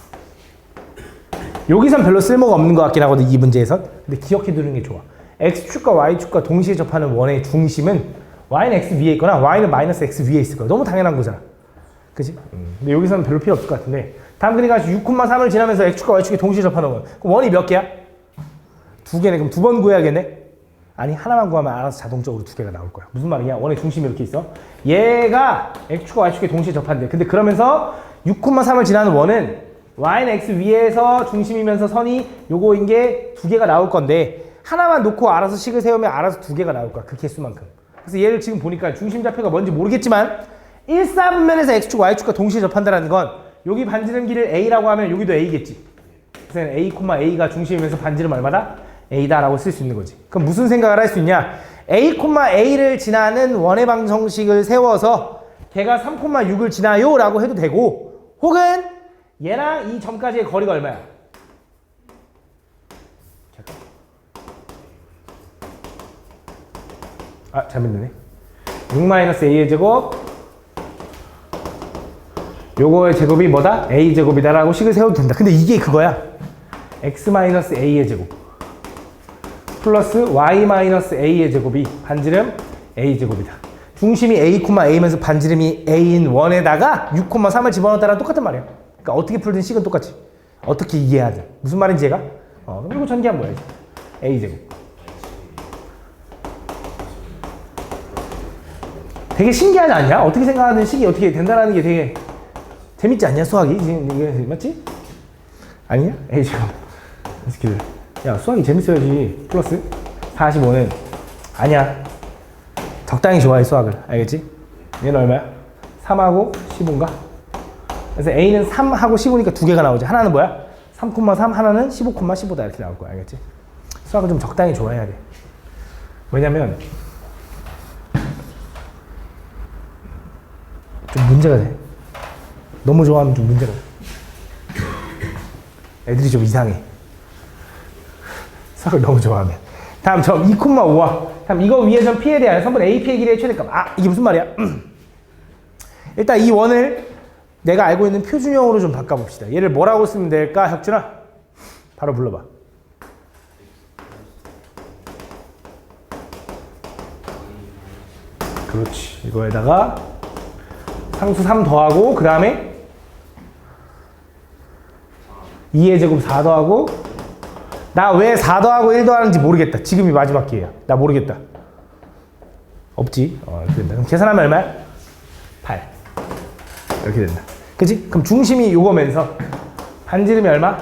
여기선 별로 쓸모가 없는 것 같긴 하거든, 이 문제에선. 근데 기억해 두는 게 좋아. X축과 Y축과 동시에 접하는 원의 중심은 Y는 X 위에 있거나 Y는 마이너스 X 위에 있을 거야. 너무 당연한 거잖아. 그치? 근데 여기서는 별로 필요 없을 것 같은데 다음 그림 같이 6,3을 지나면서 X축과 Y축이 동시에 접하는 원. 그럼 원이 몇 개야? 2개네. 그럼 2번 구해야겠네? 아니, 하나만 구하면 알아서 자동적으로 2개가 나올 거야. 무슨 말이냐? 원의 중심이 이렇게 있어. 얘가 X축과 Y축이 동시에 접한대. 근데 그러면서 6,3을 지나는 원은 Y는 X 위에서 중심이면서 선이 요거인 게 2개가 나올 건데 하나만 놓고 알아서 식을 세우면 알아서 2개가 나올 거야. 그 개수만큼. 그래서 얘를 지금 보니까 중심 좌표가 뭔지 모르겠지만 1, 4분면에서 X축, Y축과 동시에 접한다는 건 여기 반지름 길을 A라고 하면 여기도 A겠지. 그래서 A, A가 중심이면서 반지름 얼마다? A다라고 쓸 수 있는 거지. 그럼 무슨 생각을 할 수 있냐? A, A를 지나는 원의 방정식을 세워서 걔가 3,6을 지나요 라고 해도 되고 혹은 얘랑 이 점까지의 거리가 얼마야? 잘못되네. 6-A의 제곱 요거의 제곱이 뭐다? A제곱이다 라고 식을 세워도 된다. 근데 이게 그거야. X-A의 제곱 플러스 Y-A의 제곱이 반지름 A제곱이다. 중심이 A,A면서 반지름이 A인 원에다가 6,3을 집어넣었다랑 똑같은 말이야. 그러니까 어떻게 풀든 식은 똑같지. 어떻게 이해해야 돼. 무슨 말인지 얘가? 그럼 이거 전개하면 뭐야? A제곱. 되게 신기하지 않냐? 어떻게 생각하는 식이 어떻게 된다는 게 되게 재밌지 않냐? 수학이? 이게 맞지? 아니냐? A제곱. 야, 수학이 재밌어야지. 플러스 45는 아니야. 적당히 좋아해, 수학을. 알겠지? 얘는 얼마야? 3하고 15인가? 그래서 A는 3하고 15니까 2개가 나오지. 하나는 뭐야? 3,3, 하나는 15,15다 이렇게 나올 거야. 알겠지? 수학을 좀 적당히 좋아해야 돼. 왜냐면 좀 문제가 돼. 너무 좋아하면 좀 문제가 돼. 애들이 좀 이상해. 서로 너무 좋아하면. 다음 점 2,5와 다음 이거 위에 점 P에 대한 선분 AP의 길이의 최대값. 아 이게 무슨 말이야? 일단 이 원을 내가 알고 있는 표준형으로 좀 바꿔봅시다. 얘를 뭐라고 쓰면 될까? 혁준아 바로 불러봐. 그렇지. 이거에다가 상수 3 더하고 그 다음에 2의 제곱 4 더하고 나 왜 4 더하고 1 더하는지 모르겠다. 지금이 마지막 기회야. 나 모르겠다. 없지? 이렇게 된다. 그럼 계산하면 얼마야? 8 이렇게 된다. 그치? 그럼 중심이 요거면서 반지름이 얼마?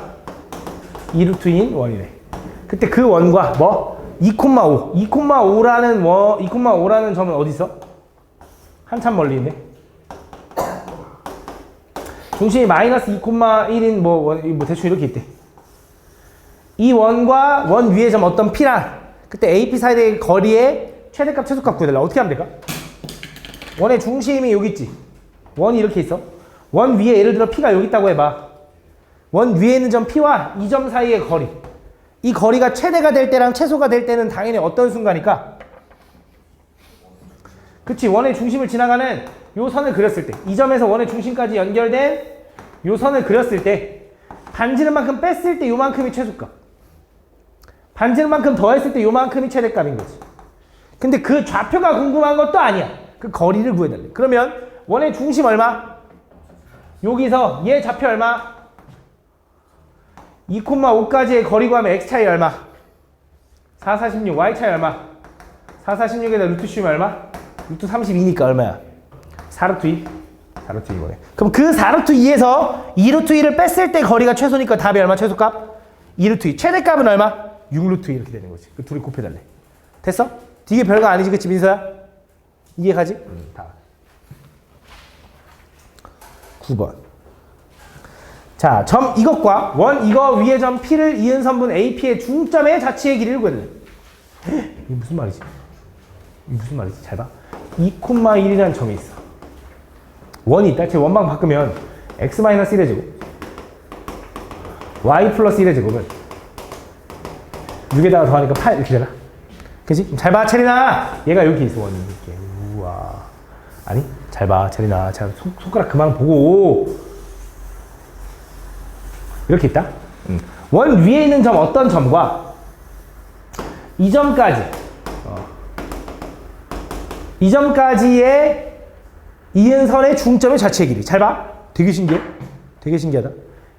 2루트인 원이네. 그때 그 원과 뭐? 2,5 2,5라는 점은 어디 있어? 한참 멀리 있네. 중심이 마이너스 2,1인 뭐 대충 이렇게 있대. 이 원과 원 위의 점 어떤 P랑 그때 AP 사이의 거리의 최대값 최소값 구해달라. 어떻게 하면 될까? 원의 중심이 여기 있지. 원이 이렇게 있어. 원 위에 예를 들어 P가 여기 있다고 해봐. 원 위에 있는 점 P와 이 점 사이의 거리. 이 거리가 최대가 될 때랑 최소가 될 때는 당연히 어떤 순간일까? 그치. 원의 중심을 지나가는 요 선을 그렸을 때, 이 점에서 원의 중심까지 연결된 요 선을 그렸을 때 반지름만큼 뺐을 때 요만큼이 최소값, 반지름만큼 더했을 때 요만큼이 최대값인 거지. 근데 그 좌표가 궁금한 것도 아니야. 그 거리를 구해달래. 그러면 원의 중심 얼마? 여기서 얘 좌표 얼마? 2,5까지의 거리 구하면 x 차이 얼마? 4, 46, y 차이 얼마? 4, 46에다 루트 씌우면 얼마? 루트 32니까 얼마야? 4루트 2? 4루트 2거네. 그럼 그 4루트 2에서 2루트 2를 뺐을 때 거리가 최소니까 답이 얼마? 최소값? 2루트 2. 최대값은 얼마? 6루트 2 이렇게 되는 거지. 그 둘이 곱해달래. 됐어? 이게 별거 아니지, 그치 민서야? 이해가지? 다. 9번. 자, 점 이것과 원 이거 위의 점 P를 이은 선분 AP의 중점의 자치의 길이를 구해달래. 이게 무슨 말이지? 이게 무슨 말이지? 잘 봐. 2,1이라는 점이 있어. 원이 있다. 제 원방 바꾸면 x-1의 제곱 y 플러스 1의 제곱은 6에다가 더하니까 8 이렇게 되나? 그치? 잘 봐, 체리나. 얘가 여기 있어, 원이. 이렇게. 우와. 아니, 잘 봐, 체리나. 자, 손가락 그만 보고. 이렇게 있다. 원 위에 있는 점 어떤 점과 이 점까지 이 점까지의 이은선의 중점의 자체의 길이. 잘 봐. 되게 신기해. 되게 신기하다.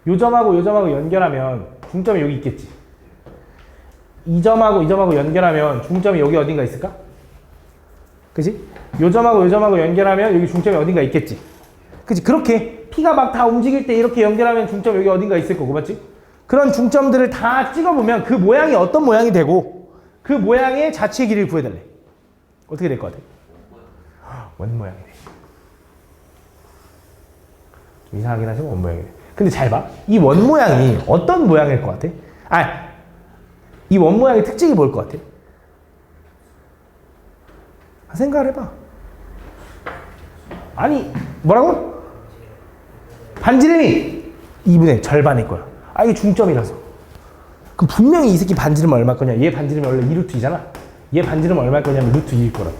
요 점하고 요 점하고 연결하면 중점이 여기 있겠지. 이 점하고 이 점하고 연결하면 중점이 여기 어딘가 있을까? 그치? 요 점하고 요 점하고 연결하면 여기 중점이 어딘가 있겠지. 그치? 그렇게 P가 막 다 움직일 때 이렇게 연결하면 중점 여기 어딘가 있을 거고, 맞지? 그런 중점들을 다 찍어보면 그 모양이 어떤 모양이 되고 그 모양의 자체의 길이를 구해달래. 어떻게 될 것 같아? 원 모양이네. 좀 이상하긴 하지만 원 모양이네. 근데 잘 봐. 이 원 모양이 어떤 모양일 것 같아? 이 원 모양의 특징이 뭘 것 같아? 생각을 해봐. 아니, 뭐라고? 반지름이 2분의 절반일 거야. 이게 중점이라서. 그럼 분명히 이 새끼 반지름 얼마일 거냐? 얘 반지름이 원래 2루트 2잖아? 얘 반지름 얼마일 거냐면 루트 2일 거라고.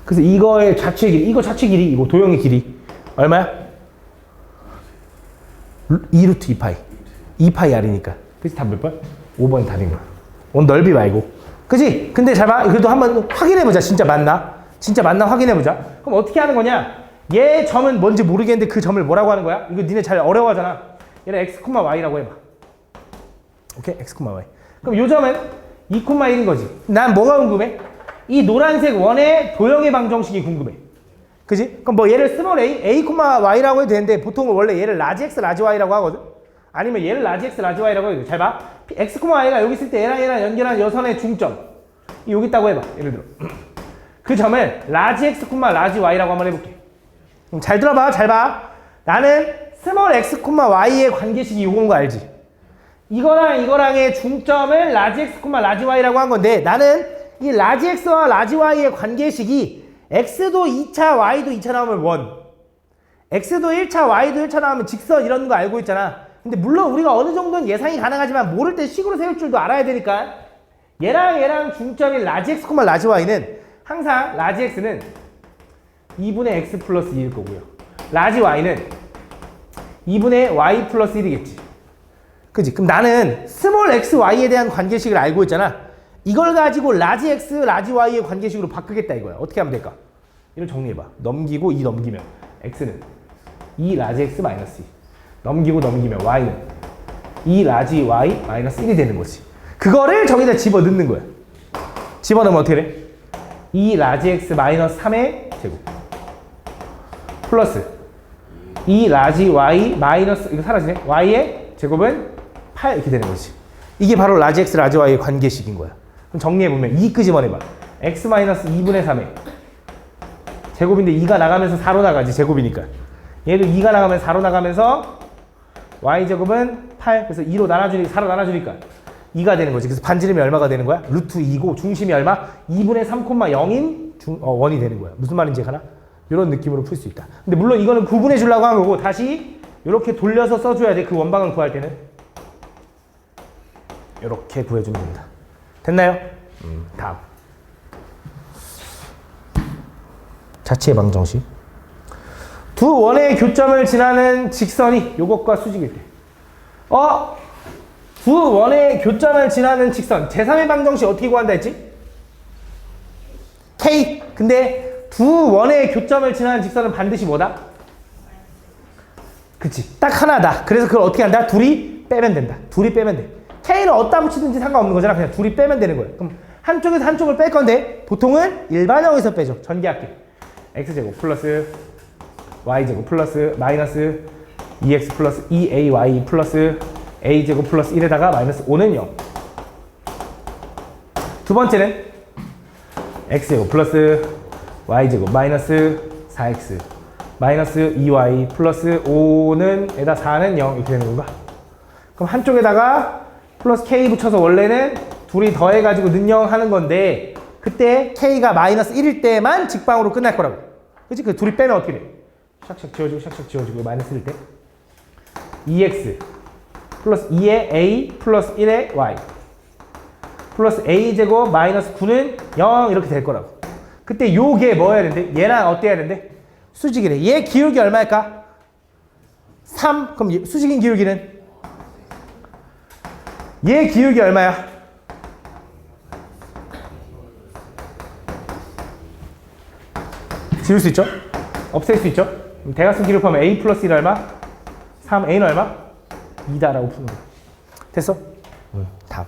그래서 이거의 자체 길이, 이거 자체 길이, 이거 도형의 길이 얼마야? 2루트 2파이. 2파이 R이니까. 그치? 답 몇 번? 5번이 답인 거야. 넓이 말고. 그치? 근데 잘 봐. 그래도 한번 확인해보자. 진짜 맞나? 진짜 맞나 확인해보자. 그럼 어떻게 하는 거냐? 얘 점은 뭔지 모르겠는데 그 점을 뭐라고 하는 거야? 이거 니네 잘 어려워하잖아. 얘는 x, y라고 해봐. 오케이? x, y. 그럼 요 점은 2,1인 거지. 난 뭐가 궁금해? 이 노란색 원의 도형의 방정식이 궁금해. 그지? 그럼 뭐 얘를 스몰 a, y라고 해도 되는데 보통 원래 얘를 라지 x, 라지 y라고 하거든? 아니면 얘를 라지 x, 라지 y라고 해도 돼. 잘 봐. x, y가 여기 있을 때 얘랑 연결한 여선의 중점. 여기 있다고 해봐. 예를 들어. 그 점을 라지 x, 라지 y라고 한번 해볼게. 그럼 잘 들어봐. 잘 봐. 나는 스몰 x, y의 관계식이 요건 거 알지? 이거랑 이거랑의 중점을 라지 x, 라지 y라고 한 건데 나는 이 라지 x와 라지 y의 관계식이 x도 2차, y도 2차 나오면 원. x도 1차, y도 1차 나오면 직선 이런 거 알고 있잖아. 근데 물론 우리가 어느 정도는 예상이 가능하지만 모를 때 식으로 세울 줄도 알아야 되니까 얘랑 중점인 라지 x, 라지 y는 항상 라지 x는 2분의 x 플러스 2일 거고요. 라지 y는 2분의 y 플러스 1이겠지. 그지? 그럼 나는 스몰 x, y에 대한 관계식을 알고 있잖아. 이걸 가지고 라지 x, 라지 y의 관계식으로 바꾸겠다 이거야. 어떻게 하면 될까? 이걸 정리해봐. 넘기고 2 넘기면 x는 2 라지 x 마이너스 2. 넘기고 넘기면 y는 2 라지 y 마이너스 1이 되는 거지. 그거를 저기다 집어넣는 거야. 집어넣으면 어떻게 돼? 2 라지 x 마이너스 3의 제곱 플러스 2 라지 y 마이너스 이거 사라지네. y의 제곱은 8 이렇게 되는 거지. 이게 바로 라지 x, 라지 y의 관계식인 거야. 그럼 정리해보면 2 끄집어내봐. x 마이너스 2분의 3의 제곱인데 2가 나가면서 4로 나가지. 제곱이니까. 얘도 2가 나가면서 4로 나가면서 y제곱은 8. 그래서 2로 나눠주니까 4로 나눠주니까 2가 되는 거지. 그래서 반지름이 얼마가 되는 거야? 루트 2고 중심이 얼마? 2분의 3,0인 1이 되는 거야. 무슨 말인지 가나? 이런 느낌으로 풀 수 있다. 근데 물론 이거는 구분해 주려고 한 거고 다시 이렇게 돌려서 써줘야 돼. 그 원방을 구할 때는. 이렇게 구해주면 됩니다. 됐나요? 다음. 자체의 방정식. 두 원의 교점을 지나는 직선이 요것과 수직일 때. 두 원의 교점을 지나는 직선. 제3의 방정식 어떻게 구한다 했지? K. 근데 두 원의 교점을 지나는 직선은 반드시 뭐다? 그치. 딱 하나다. 그래서 그걸 어떻게 한다? 둘이 빼면 된다. 둘이 빼면 돼. K는 어디다 붙이든지 상관없는 거잖아. 그냥 둘이 빼면 되는 거예요. 그럼 한쪽에서 한쪽을 뺄 건데 보통은 일반형에서 빼죠. 전개할게. x제곱 플러스 y제곱 플러스 마이너스 2x 플러스 2ay 플러스 a제곱 플러스 1에다가 마이너스 5는 0. 두 번째는 x제곱 플러스 y제곱 마이너스 4x 마이너스 2y 플러스 5는 에다 4는 0 이렇게 되는 건가? 그럼 한쪽에다가 플러스 k 붙여서 원래는 둘이 더해가지고 는 0 하는 건데 그때 k가 마이너스 1일 때만 직방으로 끝날 거라고. 그치? 그 둘이 빼면 어떻게 돼? 샥샥 지워지고 샥샥 지워지고 마이너스 1일 때 2x 플러스 2의 a 플러스 1의 y 플러스 a제곱 마이너스 9는 0 이렇게 될 거라고. 그때 요게 뭐 해야 되는데? 얘랑 어때야 되는데? 수직이래. 얘 기울기 얼마일까? 3. 그럼 수직인 기울기는? 얘 기울기 얼마야? 지울 수 있죠? 없앨 수 있죠? 대각선 기울하면 a 플러스 1 얼마? 3. a는 얼마? 2다라고 푸는 거야. 됐어? 다음.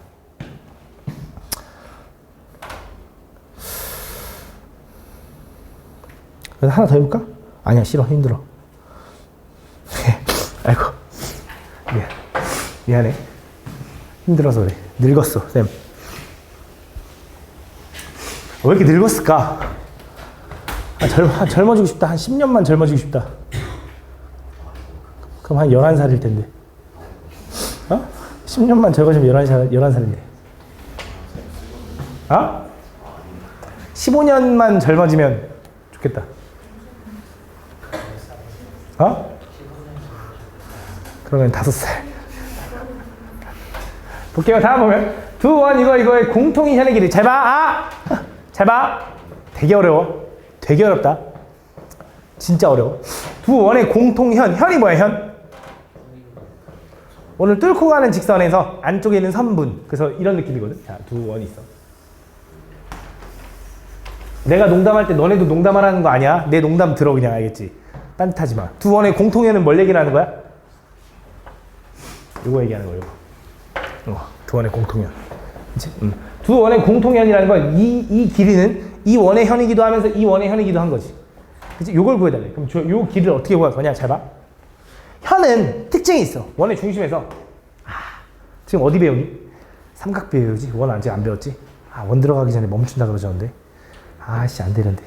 그래서 하나 더 해볼까? 아니야, 싫어. 힘들어. 아이고. 미안해. 힘들어서 그래. 늙었어, 쌤. 왜 이렇게 늙었을까? 젊어지고 싶다. 한 10년만 젊어지고 싶다. 그럼 한 11살일 텐데. 10년만 젊어지면 11살인데. 15년만 젊어지면 좋겠다. 그러면 5살. 볼게요. 다음 보면 두 원 이거의 공통인 현의 길이. 잘 봐. 잘 봐. 되게 어려워. 되게 어렵다. 진짜 어려워. 두 원의 공통현. 현이 뭐야, 현? 원을 뚫고 가는 직선에서 안쪽에 있는 선분. 그래서 이런 느낌이거든. 자, 두 원이 있어. 내가 농담할 때 너네도 농담하라는 거 아니야? 내 농담 들어 그냥. 알겠지? 딴짓하지 마. 두 원의 공통현은 뭘 얘기하는 거야? 이거 얘기하는 거예요. 두 원의 공통현. 그치? 두 원의 공통현이라는 건 이 길이는 이 원의 현이기도 하면서 이 원의 현이기도 한 거지. 그치? 요걸 구해달래. 그럼 요 길이를 어떻게 구할 거냐? 잘 봐. 현은 특징이 있어. 원의 중심에서. 지금 어디 배우니? 삼각 배우지? 원 아직 안 배웠지? 원 들어가기 전에 멈춘다 그러셨는데. 아씨, 안 되는데.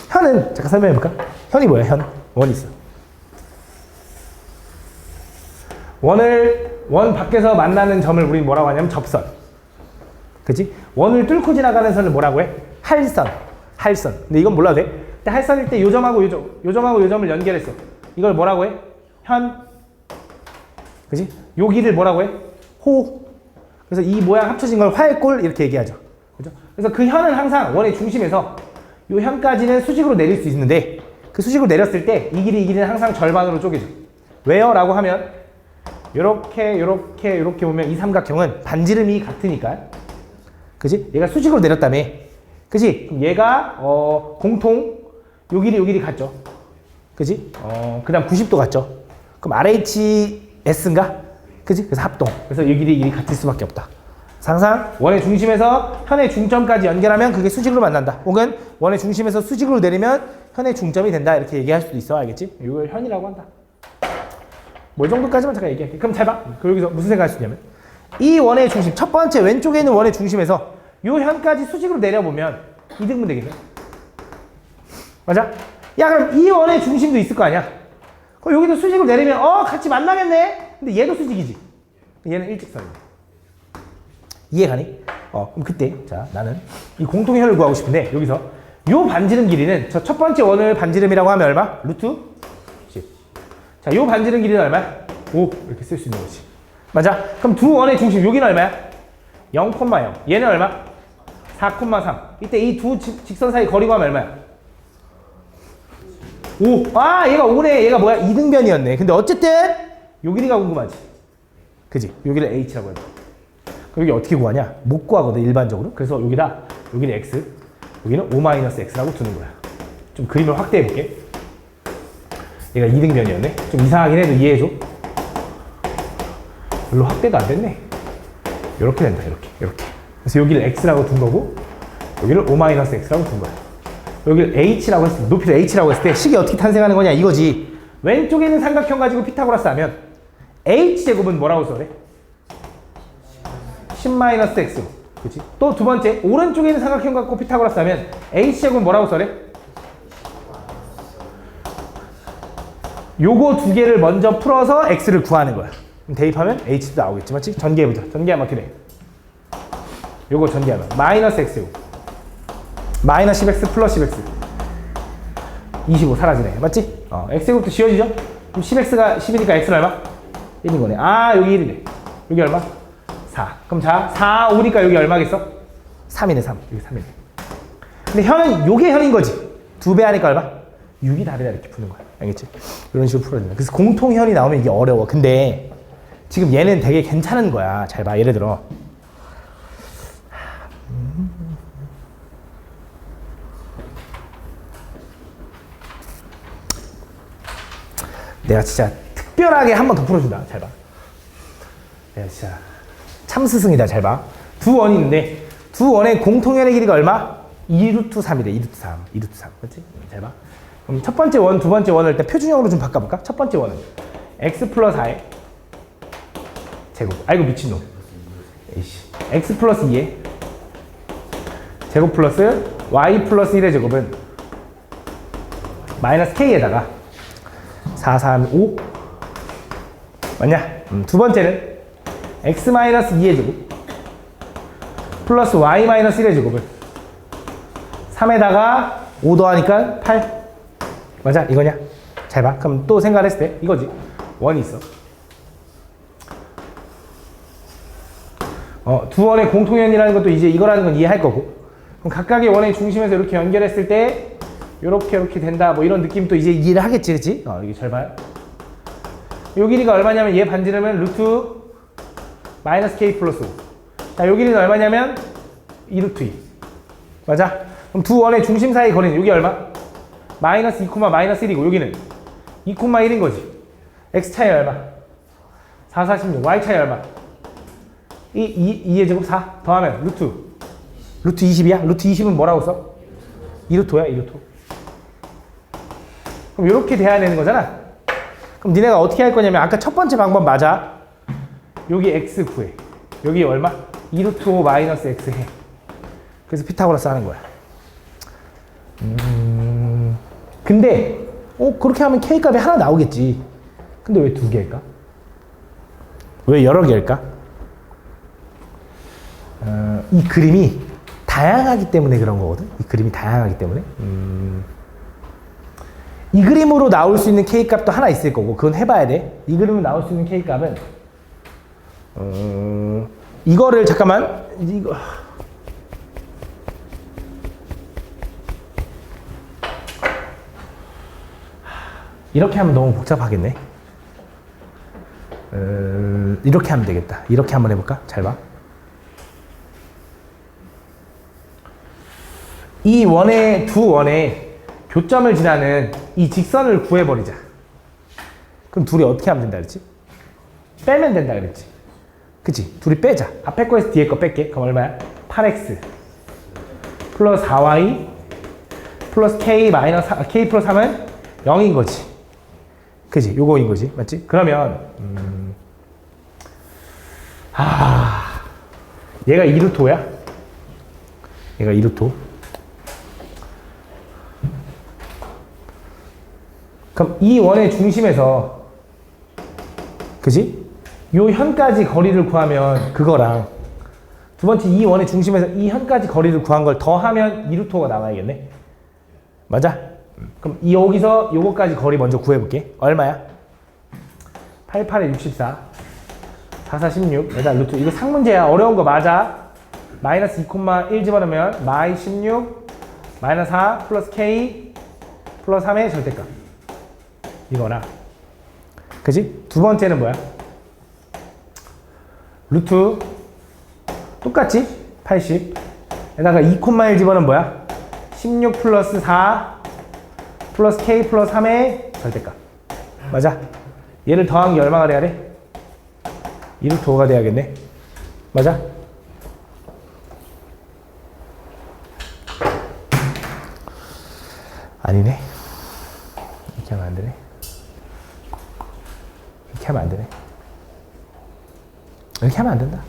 현은 잠깐 설명해볼까? 현이 뭐야, 현? 원이 있어. 원 밖에서 만나는 점을 우리 뭐라고 하냐면 접선. 그치? 원을 뚫고 지나가는 선을 뭐라고 해? 할선. 근데 이건 몰라도 돼? 근데 할선일 때 요 점하고 요 점을 연결했어. 이걸 뭐라고 해? 그지? 요 길이를 뭐라고 해? 호. 그래서 이 모양 합쳐진 걸 활골 이렇게 얘기하죠. 그죠? 그래서 그 현은 항상 원의 중심에서 요 현까지는 수직으로 내릴 수 있는데 그 수직으로 내렸을 때 이 길이는 항상 절반으로 쪼개져. 왜요? 라고 하면 요렇게 보면 이 삼각형은 반지름이 같으니까. 그지? 얘가 수직으로 내렸다며. 그지? 그럼 얘가 공통 요 길이 같죠. 그지? 그 다음 90도 같죠. 그럼 RHS인가? 그지? 그래서 합동. 그래서 이 길이 같을 수밖에 없다. 항상 원의 중심에서 현의 중점까지 연결하면 그게 수직으로 만난다. 혹은 원의 중심에서 수직으로 내리면 현의 중점이 된다. 이렇게 얘기할 수도 있어. 알겠지? 이걸 현이라고 한다. 뭐 이 정도까지만 잠깐 얘기할게. 그럼 잘 봐. 그럼 여기서 무슨 생각할 수 있냐면 이 원의 중심, 첫 번째 왼쪽에 있는 원의 중심에서 요 현까지 수직으로 내려보면 이등분 되겠네. 맞아? 야 그럼 이 원의 중심도 있을 거 아니야? 그럼 여기도 수직으로 내리면 같이 만나겠네? 근데 얘도 수직이지. 얘는 일직선이야. 이해가니? 그럼 그때 자 나는 이 공통현을 구하고 싶은데 여기서 요 반지름 길이는 저 첫 번째 원을 반지름이라고 하면 얼마? 루트 10. 자, 요 반지름 길이는 얼마야? 5 이렇게 쓸 수 있는 거지. 맞아? 그럼 두 원의 중심 여기는 얼마야? 0,0. 얘는 얼마? 4,3. 이때 이 두 직선 사이 거리가 하면 얼마야? 5. 얘가 5네. 얘가 뭐야? 이등변이었네. 근데 어쨌든 요 길이가 궁금하지. 그지? 요 길이를 h라고 해봐. 그럼 여기 어떻게 구하냐? 못 구하거든 일반적으로. 그래서 여기는 x, 여기는 5-x라고 두는 거야. 좀 그림을 확대해 볼게. 얘가 이등변이었네. 좀 이상하긴 해도 이해해줘. 별로 확대도 안 됐네. 이렇게 된다. 이렇게. 그래서 여기를 x라고 둔 거고 여기를 5-x라고 둔 거야. 여기를 h라고 했을 때, 높이를 h라고 했을 때 식이 어떻게 탄생하는 거냐 이거지. 왼쪽에 있는 삼각형 가지고 피타고라스 하면 h제곱은 뭐라고 써래? 10-x. 그치? 또 두 번째, 오른쪽에 있는 삼각형 갖고 피타고라스 하면 h제곱은 뭐라고 써래? 요거 두 개를 먼저 풀어서 x를 구하는 거야. 그럼 대입하면 h도 나오겠지, 맞지? 전개해보자. 전개하면 어떻게 돼? 요거 전개하면 -x제곱 -10x 플러스 10x 25 사라지네, 맞지? x제곱도 지워지죠? 그럼 10x가 10이니까 x는 얼마? 1인 거네. 여기 1이네. 여기 얼마? 4. 그럼 자, 4, 5니까 여기 얼마겠어? 3이네, 3. 여기 3이네. 근데 현은 요게 현인 거지. 2배 하니까 얼마? 6이 다르다 이렇게 푸는 거야. 알겠지? 이런 식으로 풀어진다. 그래서 공통현이 나오면 이게 어려워. 근데 지금 얘는 되게 괜찮은 거야. 잘 봐. 예를 들어. 내가 진짜 특별하게 한 번 더 풀어준다. 잘 봐. 내가 진짜 참 스승이다. 잘 봐. 두 원이 있는데 두 원의 공통현의 길이가 얼마? 2루트 3이래. 2루트 3. 2루트 3. 그렇지? 잘 봐. 그럼 첫 번째 원, 두 번째 원을 일단 표준형으로 좀 바꿔볼까? 첫 번째 원은 x 플러스 4의 제곱. 아이고 미친놈. 에이씨. x 플러스 2의 제곱 플러스 y 플러스 1의 제곱은 마이너스 k에다가 4, 3, 5 맞냐? 두 번째는 x 마이너스 2의 제곱 플러스 y 마이너스 1의 제곱은 3에다가 5 더하니까 8 맞아? 이거냐? 잘 봐. 그럼 또 생각했을 때 이거지. 원이 있어. 두 원의 공통현이라는 것도 이제 이거라는 건 이해할 거고. 그럼 각각의 원의 중심에서 이렇게 연결했을 때 이렇게 된다. 뭐 이런 느낌도 이제 이해를 하겠지, 그치? 이게 잘 봐요. 요 길이가 얼마냐면 얘 반지름은 루트 마이너스 k 플러스 5. 자, 요 길이는 얼마냐면 2루트 2. 맞아? 그럼 두 원의 중심 사이 거리는 여기 얼마? 마이너스 2, 마이너스 1이고 여기는 2, 1인 거지. x 차이 얼마? 4, 46. y 차이 얼마? 2의 제곱 4 더하면 루트 20이야? 루트 20은 뭐라고 써? 2루트야, 2루트. 그럼 이렇게 돼야 되는 거잖아. 그럼 니네가 어떻게 할 거냐면 아까 첫 번째 방법 맞아. 여기 x 구해. 여기 얼마? 2루트 5 마이너스 x 해. 그래서 피타고라스 하는 거야. 근데 그렇게 하면 k 값이 하나 나오겠지. 근데 왜 두 개일까? 왜 여러 개일까? 이 그림이 다양하기 때문에 그런 거거든. 이 그림이 다양하기 때문에. 이 그림으로 나올 수 있는 k 값도 하나 있을 거고 그건 해봐야 돼. 이 그림으로 나올 수 있는 k 값은 이거를 잠깐만 이거 이렇게 하면 너무 복잡하겠네. 이렇게 하면 되겠다. 이렇게 한번 해볼까? 잘 봐. 이 원의 두 원의 교점을 지나는 이 직선을 구해버리자. 그럼 둘이 어떻게 하면 된다 그랬지? 빼면 된다 그랬지. 그치? 둘이 빼자. 앞에 거에서 뒤에 거 뺄게. 그럼 얼마야? 8x 플러스 4y 플러스 k 마이너스 k 플러스 3은 0인 거지. 그지? 요거인 거지. 맞지? 그러면 얘가 2루토야? 얘가 2루토. 그럼 이 원의 중심에서 그지? 요 현까지 거리를 구하면 그거랑 두 번째 이 원의 중심에서 이 현까지 거리를 구한 걸 더하면 2루토가 나와야겠네. 맞아? 그럼 여기서 요거까지 거리 먼저 구해볼게. 얼마야? 88에 64 44 16 여기다 루트. 이거 상문제야. 어려운 거 맞아. 마이너스 2,1 집어넣으면 마이 16 마이너스 4 플러스 k 플러스 3의 절대값 이거나. 그지? 두 번째는 뭐야? 루트 똑같지? 80 에다가 2,1 집어넣으면 뭐야? 16 플러스 4 플러스 k 플러스 3의 절대값. 맞아? 얘를 더한 게 얼마가 돼야 돼? 2루트 5가 돼야겠네. 맞아? 아니네. 이렇게 하면 안 되네. 이렇게 하면 안 되네. 이렇게 하면 안 된다.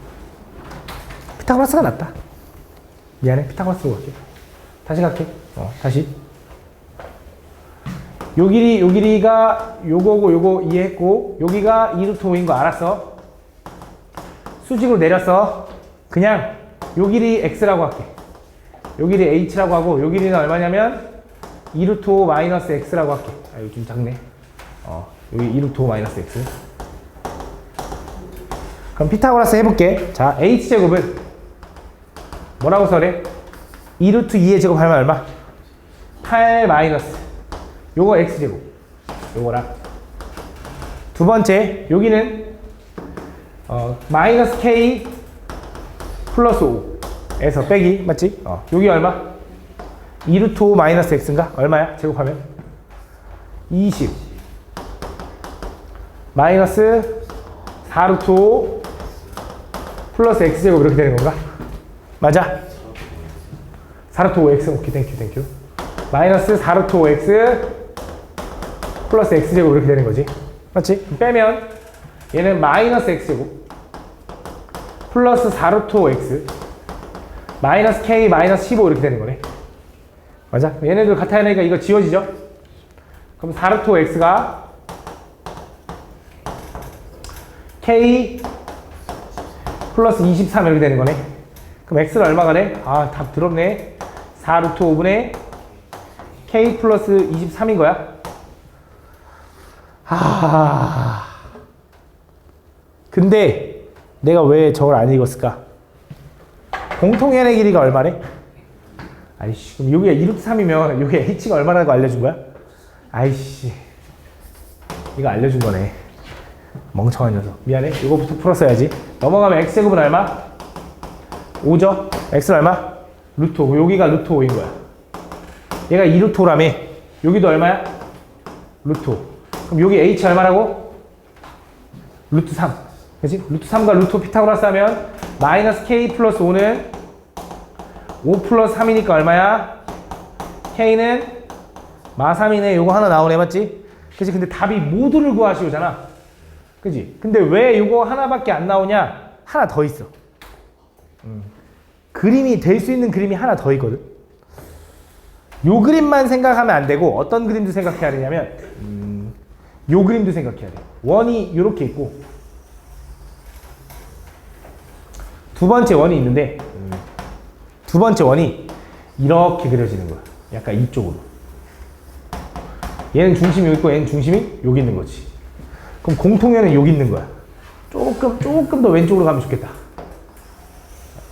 피타고라스가 낫다. 미안해. 피타고라스로 갈게. 다시 갈게. 다시. 요 길이가 요거고 요거 이해했고 여기가 2루트 5인 거 알았어. 수직으로 내렸어. 그냥 요 길이 x라고 할게. 요 길이 h라고 하고 요 길이는 얼마냐면 2루트 5 마이너스 x라고 할게. 아 이거 좀 작네. 여기 2루트 5 마이너스 x. 그럼 피타고라스 해볼게. 자 h제곱을 뭐라고 써래? 2루트 2의 제곱하면 얼마? 8 마이너스 요거 x제곱 요거랑 두 번째 여기는 마이너스 k 플러스 5에서 빼기 맞지? 여기 얼마? 2루트 5 마이너스 x인가? 얼마야? 제곱하면 20 마이너스 4루트 5 플러스 x제곱 이렇게 되는 건가? 맞아? 4루트 5x 오케이 땡큐 마이너스 4루트 5x 플러스 x제곱 이렇게 되는 거지. 맞지? 빼면 얘는 마이너스 x제곱 플러스 4루트 5x 마이너스 k 마이너스 15 이렇게 되는 거네. 맞아? 얘네들 같아야 하니까 이거 지워지죠? 그럼 4루트 5x가 k 플러스 23 이렇게 되는 거네. 그럼 x는 얼마가 돼? 아, 답 더럽네. 4루트 5분의 k 플러스 23인 거야. 근데 내가 왜 저걸 안 읽었을까? 공통연의 길이가 얼마래? 아이씨, 그럼 여기가 2루트 3이면 여기 h가 얼마라고 알려준 거야? 아이씨, 이거 알려준 거네. 멍청한 녀석. 미안해. 이거부터 풀었어야지. 넘어가면 x제곱은 얼마? 5죠? x는 얼마? 루트 5. 여기가 루트 5인 거야. 얘가 2루트 5라며. 여기도 얼마야? 루트 5. 그럼 여기 h 얼마라고? 루트 3. 그치? 루트 3과 루트 5 피타고라스 하면 마이너스 k 플러스 5는 5 플러스 3이니까 얼마야? k는 마3이네. 요거 하나 나오네. 맞지? 그치? 근데 답이 모두를 구하시오잖아. 그치? 근데 왜 요거 하나밖에 안 나오냐? 하나 더 있어. 그림이 될 수 있는 그림이 하나 더 있거든. 요 그림만 생각하면 안 되고 어떤 그림도 생각해야 되냐면 요 그림도 생각해야 돼. 원이 요렇게 있고 두 번째 원이 있는데 두 번째 원이 이렇게 그려지는 거야. 약간 이쪽으로. 얘는 중심이 여기 있고 얘는 중심이 여기 있는 거지. 그럼 공통연은 여기 있는 거야. 조금 더 왼쪽으로 가면 좋겠다.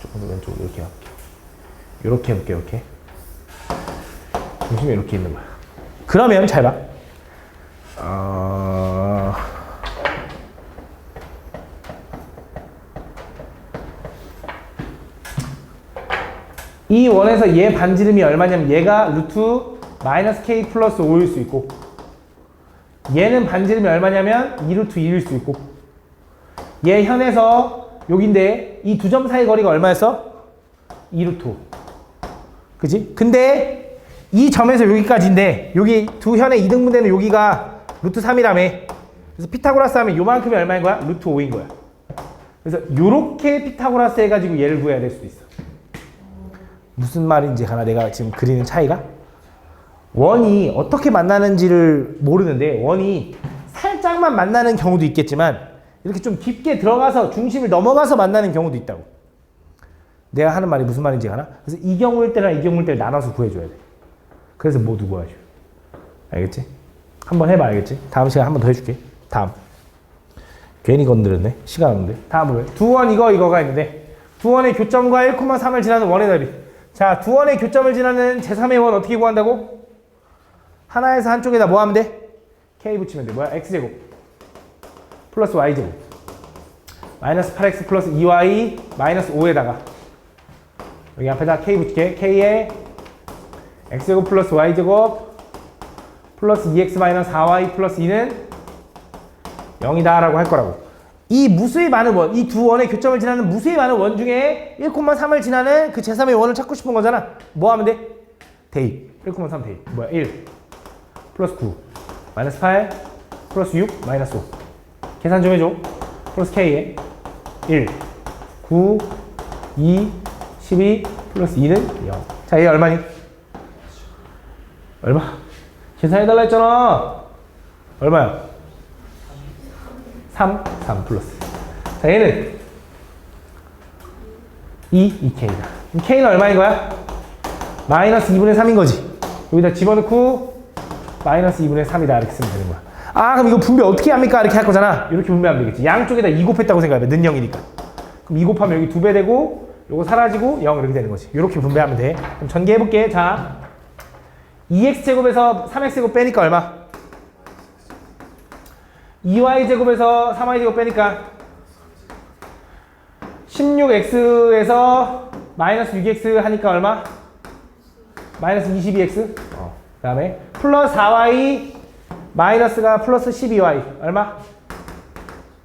조금 더 왼쪽으로 이렇게 해볼게. 이렇게 해볼게, 이렇게. 중심이 이렇게 있는 거야. 그러면 잘 봐. 이 원에서 얘 반지름이 얼마냐면 얘가 루트 마이너스 k 플러스 5일 수 있고 얘는 반지름이 얼마냐면 2루트 2일 수 있고 얘 현에서 여긴데 이 두 점 사이 거리가 얼마였어? 2루트 5. 그지? 근데 이 점에서 여기까지인데 여기 두 현의 이등분되는 여기가 루트 3이라며. 그래서 피타고라스 하면 요만큼이 얼마인 거야? 루트 5인 거야. 그래서 요렇게 피타고라스 해가지고 얘를 구해야 될 수도 있어. 무슨 말인지 하나 내가 지금 그리는 차이가? 원이 어떻게 만나는지를 모르는데 원이 살짝만 만나는 경우도 있겠지만 이렇게 좀 깊게 들어가서 중심을 넘어가서 만나는 경우도 있다고. 내가 하는 말이 무슨 말인지 알아? 그래서 이 경우일 때랑 이 경우일 때를 나눠서 구해줘야 돼. 그래서 모두 구해줘. 알겠지? 한번 해봐. 알겠지? 다음 시간에 한 번 더 해줄게. 다음. 괜히 건드렸네. 시간 없는데. 다음으로 두 원 이거가 있는데 두 원의 교점과 1,3을 지나는 원의 답이. 자, 두 원의 교점을 지나는 제3의 원 어떻게 구한다고? 하나에서 한쪽에다 뭐 하면 돼? k 붙이면 돼. 뭐야? x제곱 플러스 y제곱 마이너스 8x 플러스 2y 마이너스 5에다가 여기 앞에다 k 붙일게. k에 x제곱 플러스 y제곱 플러스 2x 마이너스 4y 플러스 2는 0이다 라고 할 거라고. 이 무수히 많은 원, 이 두 원의 교점을 지나는 무수히 많은 원 중에 1,3을 지나는 그 제3의 원을 찾고 싶은 거잖아. 뭐 하면 돼? 대입. 1,3 대입. 뭐야? 1 플러스 9 마이너스 8 플러스 6 마이너스 5. 계산 좀 해줘. 플러스 k에 1 9 2 12 플러스 2는 0. 자, 얘 얼마니? 얼마? 계산해달라 했잖아. 얼마야? 3 플러스. 자, 얘는 2k다. 그럼 k는 얼마인 거야? 마이너스 2분의 3인 거지. 여기다 집어넣고 마이너스 2분의 3이다 이렇게 쓰면 되는 거야. 아, 그럼 이거 분배 어떻게 합니까? 이렇게 할 거잖아. 이렇게 분배하면 되겠지. 양쪽에다 2 곱했다고 생각해. 는 0이니까. 그럼 2 곱하면 여기 2배 되고 요거 사라지고 0 이렇게 되는 거지. 이렇게 분배하면 돼. 그럼 전개해볼게. 자, 2x제곱에서 3x제곱 빼니까 얼마? 2y제곱에서 3y제곱 빼니까 16x에서 마이너스 6x 하니까 얼마? 마이너스 22x. 그 다음에 플러스 4y 마이너스가 플러스 12y 얼마?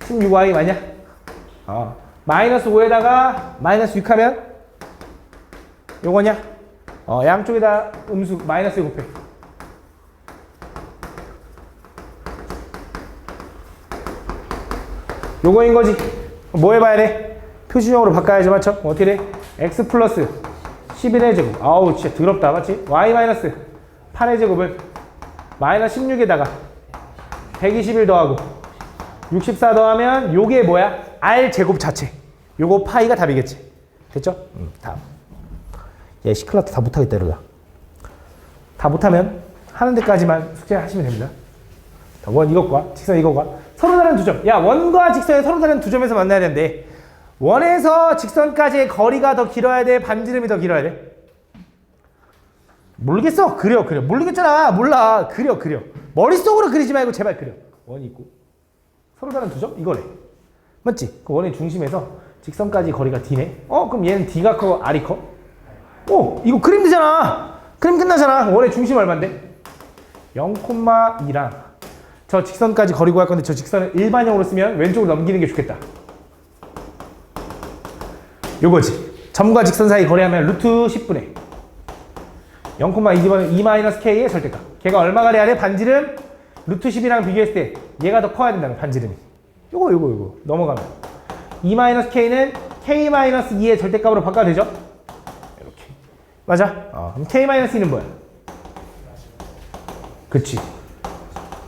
16y 맞냐? 마이너스 5에다가 마이너스 6 하면 요거냐? 양쪽에다 음수 마이너스 곱해. 요거인 거지. 뭐 해봐야 돼? 표시형으로 바꿔야지, 맞죠? 어떻게 돼? x 플러스 11의 제곱. 아우, 진짜 더럽다, 맞지? y 마이너스 8의 제곱을 마이너스 16에다가 121 더하고 64 더하면 요게 뭐야? r 제곱 자체. 요거 파이가 답이겠지. 됐죠? 다음. 얘 시클라트 다 못하겠다, 이러다. 다 못하면 하는 데까지만 숙제하시면 됩니다. 원 이것과 직선 이것과 서로 다른 두 점. 야, 원과 직선이 서로 다른 두 점에서 만나야 되는데 원에서 직선까지의 거리가 더 길어야 돼? 반지름이 더 길어야 돼? 모르겠어. 그려. 모르겠잖아. 몰라. 그려. 머릿속으로 그리지 말고 제발 그려. 원이 있고 서로 다른 두 점? 이거래. 맞지? 그 원의 중심에서 직선까지 거리가 d네. 그럼 얘는 d가 커, r이 커? 이거 그림 되잖아. 그림 끝나잖아. 원의 중심 얼마인데? 0,2랑 저 직선까지 거리 구할 건데 저 직선을 일반형으로 쓰면 왼쪽으로 넘기는 게 좋겠다. 요거지. 점과 직선 사이 거리하면 루트 10분의 0,2-k의 절대값. 걔가 얼마가 돼야 돼? 반지름 루트 10이랑 비교했을 때 얘가 더 커야 된다는 반지름이. 요거 넘어가면 2-k는 k-2의 절대값으로 바꿔도 되죠? 이렇게. 맞아? 그럼 k-2는 뭐야? 그치.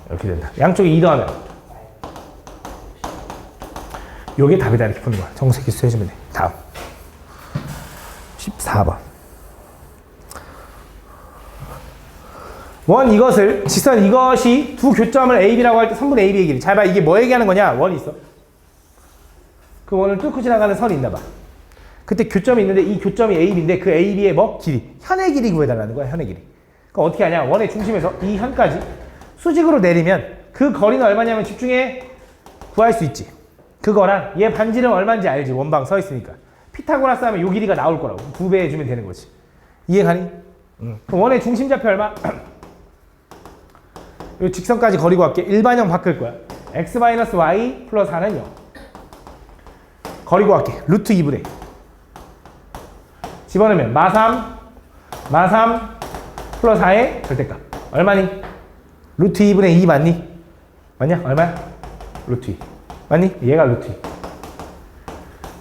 이렇게 된다. 양쪽에 2 더하면 요게 답이다 이렇게 푸는 거야. 정색 기수 해주면 돼. 다음 14번. 원 이것을 직선 이것이 두 교점을 AB라고 할 때 3분의 AB의 길이. 잘 봐. 이게 뭐 얘기하는 거냐? 원이 있어. 그 원을 뚫고 지나가는 선이 있나 봐. 그때 교점이 있는데 이 교점이 AB인데 그 AB의 뭐? 길이. 현의 길이 구해달라는 거야, 현의 길이. 그럼 어떻게 하냐? 원의 중심에서 이 현까지 수직으로 내리면 그 거리는 얼마냐면 집중해 구할 수 있지. 그거랑 얘 반지름 얼마인지 알지. 원방 서 있으니까. 피타고라스 하면 요 길이가 나올 거라고. 2배 해주면 되는 거지. 이해가니? 그럼 원의 중심좌표 얼마? 요 직선까지 거리 구할게. 일반형 바꿀 거야. x-y 플러스 4는 0. 거리 구할게. 루트 2분의 집어넣으면 마3 플러스 4의 절대값 얼마니? 루트 2분의 2 맞니? 맞냐? 얼마야? 루트 2 맞니? 얘가 루트 2.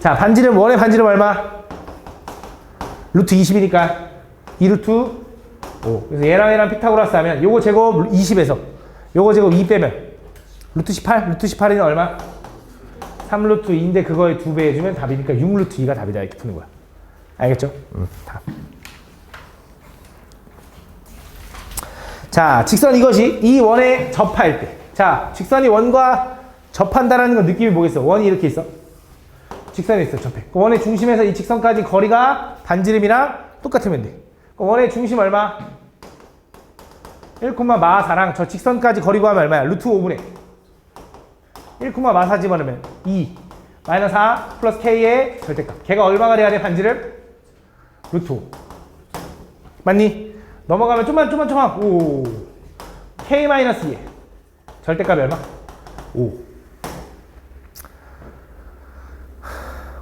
자, 반지름 원의 반지름 얼마? 루트 20이니까 2루트 5. 그래서 얘랑 피타고라스 하면 요거 제곱 20에서 요거 제곱 2 빼면 루트 18? 루트 18이면 얼마? 3루트 2인데 그거에 2배 해주면 답이니까 6루트 2가 답이다. 이렇게 푸는 거야. 알겠죠? 답. 자, 직선 이것이 이 원에 접할 때. 자, 직선이 원과 접한다라는 건 느낌이 뭐겠어? 원이 이렇게 있어. 직선이 있어, 접해. 그 원의 중심에서 이 직선까지 거리가 반지름이랑 똑같으면 돼. 그 원의 중심 얼마? 1,4랑 저 직선까지 거리 구하면 얼마야? 루트 5분의 1,4 집어넣으면 2 마이너스 4 플러스 k의 절대값. 걔가 얼마가 돼야 돼? 반지름? 루트 5 맞니? 넘어가면 좀만 오 k 마이너스 2 절대값이 얼마? 5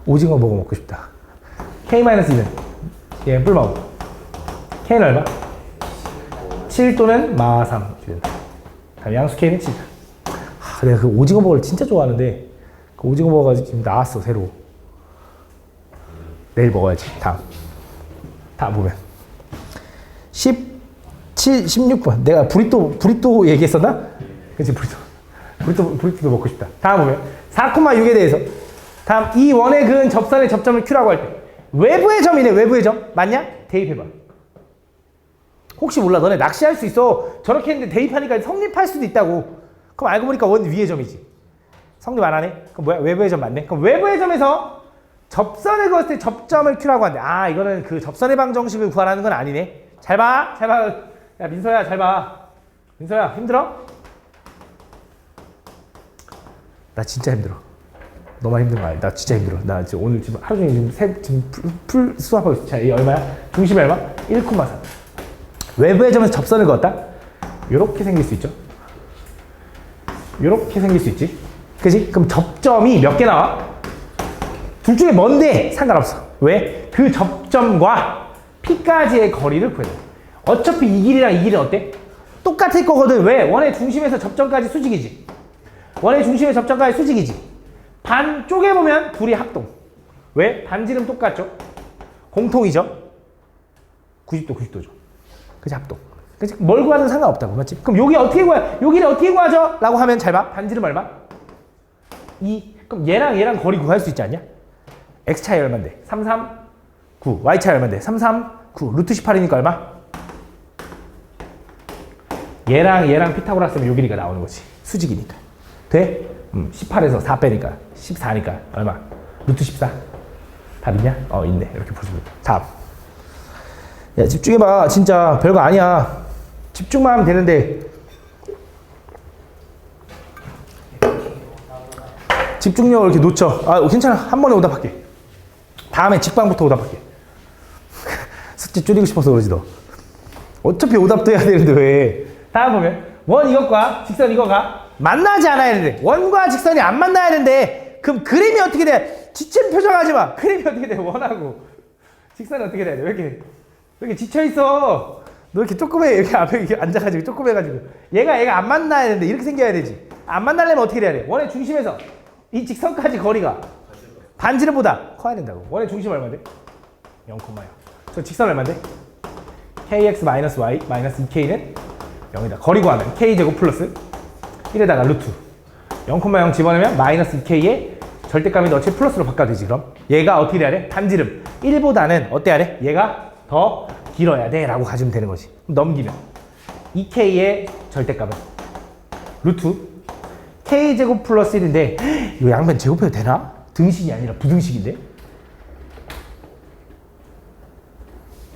오징어 먹어 먹고 싶다. k 마이너스 2는 얘 뿔마오. k는 얼마? 7 또는 마3 다음 양수 k는 7. 내가 그 오징어 버거를 진짜 좋아하는데 그 오징어 버거가 지금 나왔어 새로. 내일 먹어야지. 다음 보면 17, 16번 내가 브리또 얘기했었나? 그치 브리또도 먹고 싶다. 다음 보면 4,6에 대해서 다음 이 원에 그은 접선의 접점을 Q라고 할 때 외부의 점이네. 외부의 점 맞냐? 대입해봐. 혹시 몰라 너네 낚시할 수 있어. 저렇게 했는데 대입하니까 성립할 수도 있다고. 그럼 알고 보니까 원 위의 점이지. 성립 안 하네? 그럼 뭐야? 외부의 점 맞네? 그럼 외부의 점에서 접선을 그었을 때 접점을 Q라고 한대. 아, 이거는 그 접선의 방정식을 구하라는 건 아니네. 잘 봐. 야, 민서야, 잘 봐. 민서야, 힘들어? 나 진짜 힘들어. 너만 힘든 거 아니야? 나 진짜 힘들어. 나 지금 오늘 지금 하루 종일 지금 풀 수업하고 있어. 자, 이 얼마야? 중심이 얼마? 1,3. 외부의 점에서 접선을 그었다? 요렇게 생길 수 있죠? 요렇게 생길 수 있지? 그치? 그럼 접점이 몇 개 나와? 둘 중에 뭔데 상관없어. 왜? 그 접점과 P까지의 거리를 구해야 돼. 어차피 이 길이랑 이 길이는 어때? 똑같을 거거든. 왜? 원의 중심에서 접점까지 수직이지. 원의 중심에서 접점까지 수직이지. 반 쪼개보면 둘이 합동. 왜? 반지름 똑같죠? 공통이죠? 90도죠. 그치? 합동. 그치? 뭘 구하든 상관없다고. 맞지? 그럼 여기 어떻게 구해? 여기를 어떻게 구하죠? 라고 하면 잘 봐. 반지름 얼마? 2. 그럼 얘랑 거리 구할 수 있지 않냐? x 차이 얼마인데? 3, 9. y 차이 얼마인데? 3, 9. 루트 18이니까 얼마? 얘랑 피타고라스면 요 길이가 나오는 거지. 수직이니까. 돼? 18에서 4 빼니까 14니까 얼마? 루트 14. 답 있냐? 있네. 이렇게 보시면 돼. 답. 야, 집중해봐. 진짜 별거 아니야. 집중만 하면 되는데. 집중력을 이렇게 놓쳐. 아, 괜찮아. 한 번에 오답할게. 다음에 직방부터 오답할게. 숙제 줄이고 싶어서 그러지 너. 어차피 오답도 해야 되는데 왜. 다음 보면 원 이것과 직선 이거가 만나지 않아야 되는데 원과 직선이 안 만나야 되는데 그럼 그림이 어떻게 돼? 지친 표정 하지 마. 그림이 어떻게 돼? 원하고 직선이 어떻게 돼야 돼? 왜 이렇게 지쳐있어? 너 이렇게 조그매. 이렇게 앞에 이렇게 앉아가지고 조그매가지고 얘가 안 만나야 되는데 이렇게 생겨야 되지. 안 만나려면 어떻게 돼야 돼? 원의 중심에서 이 직선까지 거리가 반지름보다 커야 된다고. 원의 중심 얼마인데? 0,0. 저 직선 얼마인데? kx-y 2k는 0이다. 거리 구하면 k제곱 플러스 1에다가 루트 0,0 집어넣으면 마이너스 2k의 절대값인데 어차피 플러스로 바꿔도 되지. 그럼 얘가 어떻게 돼야 돼? 반지름 1보다는 어때야 돼? 얘가 더 길어야 돼 라고 가지면 되는 거지. 넘기면 2k의 절대값은 루트 k제곱 플러스 1인데 이거 양변 제곱해도 되나? 등식이 아니라 부등식인데?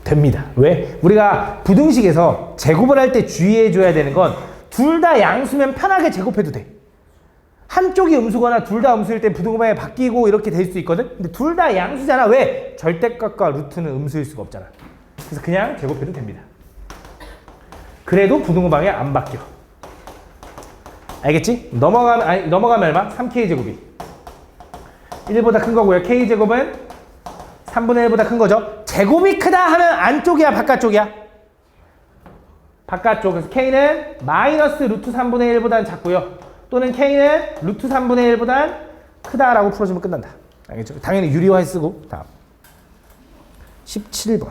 됩니다. 왜? 우리가 부등식에서 제곱을 할 때 주의해줘야 되는 건 둘 다 양수면 편하게 제곱해도 돼. 한쪽이 음수거나 둘 다 음수일 때 부등호방이 바뀌고 이렇게 될 수 있거든? 근데 둘 다 양수잖아. 왜? 절대값과 루트는 음수일 수가 없잖아. 그래서 그냥 제곱해도 됩니다. 그래도 부등호방이 안 바뀌어. 알겠지? 넘어가면 얼마? 3k제곱이 1보다 큰 거고요. k제곱은 3분의 1보다 큰 거죠. 제곱이 크다 하면 안쪽이야 바깥쪽이야? 바깥쪽. 그래서 k는 마이너스 루트 3분의 1보다는 작고요. 또는 k는 루트 3분의 1보단 크다라고 풀어주면 끝난다. 알겠죠? 당연히 유리화해 쓰고. 다음 17번.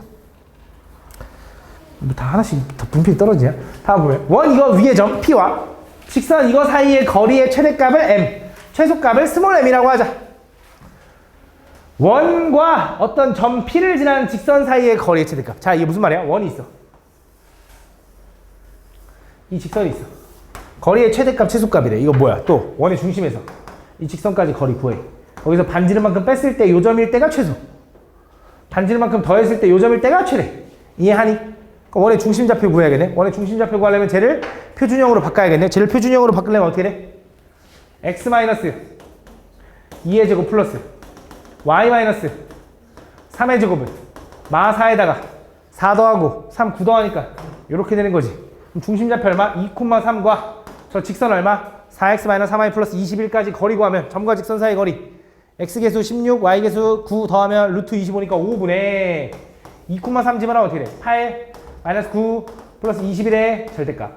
뭐 다 하나씩 더 분필이 떨어지냐? 다음 보면 원 이거 위의 점 P와 직선 이거 사이의 거리의 최대값을 M, 최소값을 스몰 m이라고 하자. 원과 어떤 점 P를 지나는 직선 사이의 거리의 최대값. 자, 이게 무슨 말이야? 원이 있어. 이 직선이 있어. 거리의 최대값, 최소값이래. 이거 뭐야? 또 원의 중심에서 이 직선까지 거리 구해. 거기서 반지름만큼 뺐을 때 요점일 때가 최소. 반지름만큼 더했을 때 요점일 때가 최대. 이해하니? 원의 중심좌표 구해야겠네. 원의 중심좌표 구하려면 쟤를 표준형으로 바꿔야겠네. 쟤를 표준형으로 바꾸려면 어떻게 돼? x 마이너스 2의 제곱 플러스 y 마이너스 3의 제곱은 마 4에다가 4 더하고 3 9 더하니까 이렇게 되는 거지. 그럼 중심좌표 얼마? 2,3과 저 직선 얼마? 4x 마이너스 3y 플러스 21까지 거리 구하면 점과 직선 사이 거리 x계수 16, y계수 9 더하면 루트 25니까 5분의 2,3 집어넣으면 어떻게 돼? 8 마이너스 9 플러스 21의 절대값.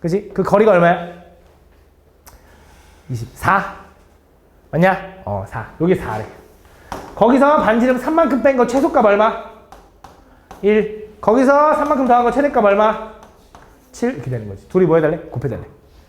그치? 그 거리가 얼마야? 24 맞냐? 4. 여기 4래. 거기서 반지름 3만큼 뺀 거 최소값 얼마? 1. 거기서 3만큼 더한 거 최대값 얼마? 7. 이렇게 되는 거지. 둘이 뭐 해달래? 곱해달래.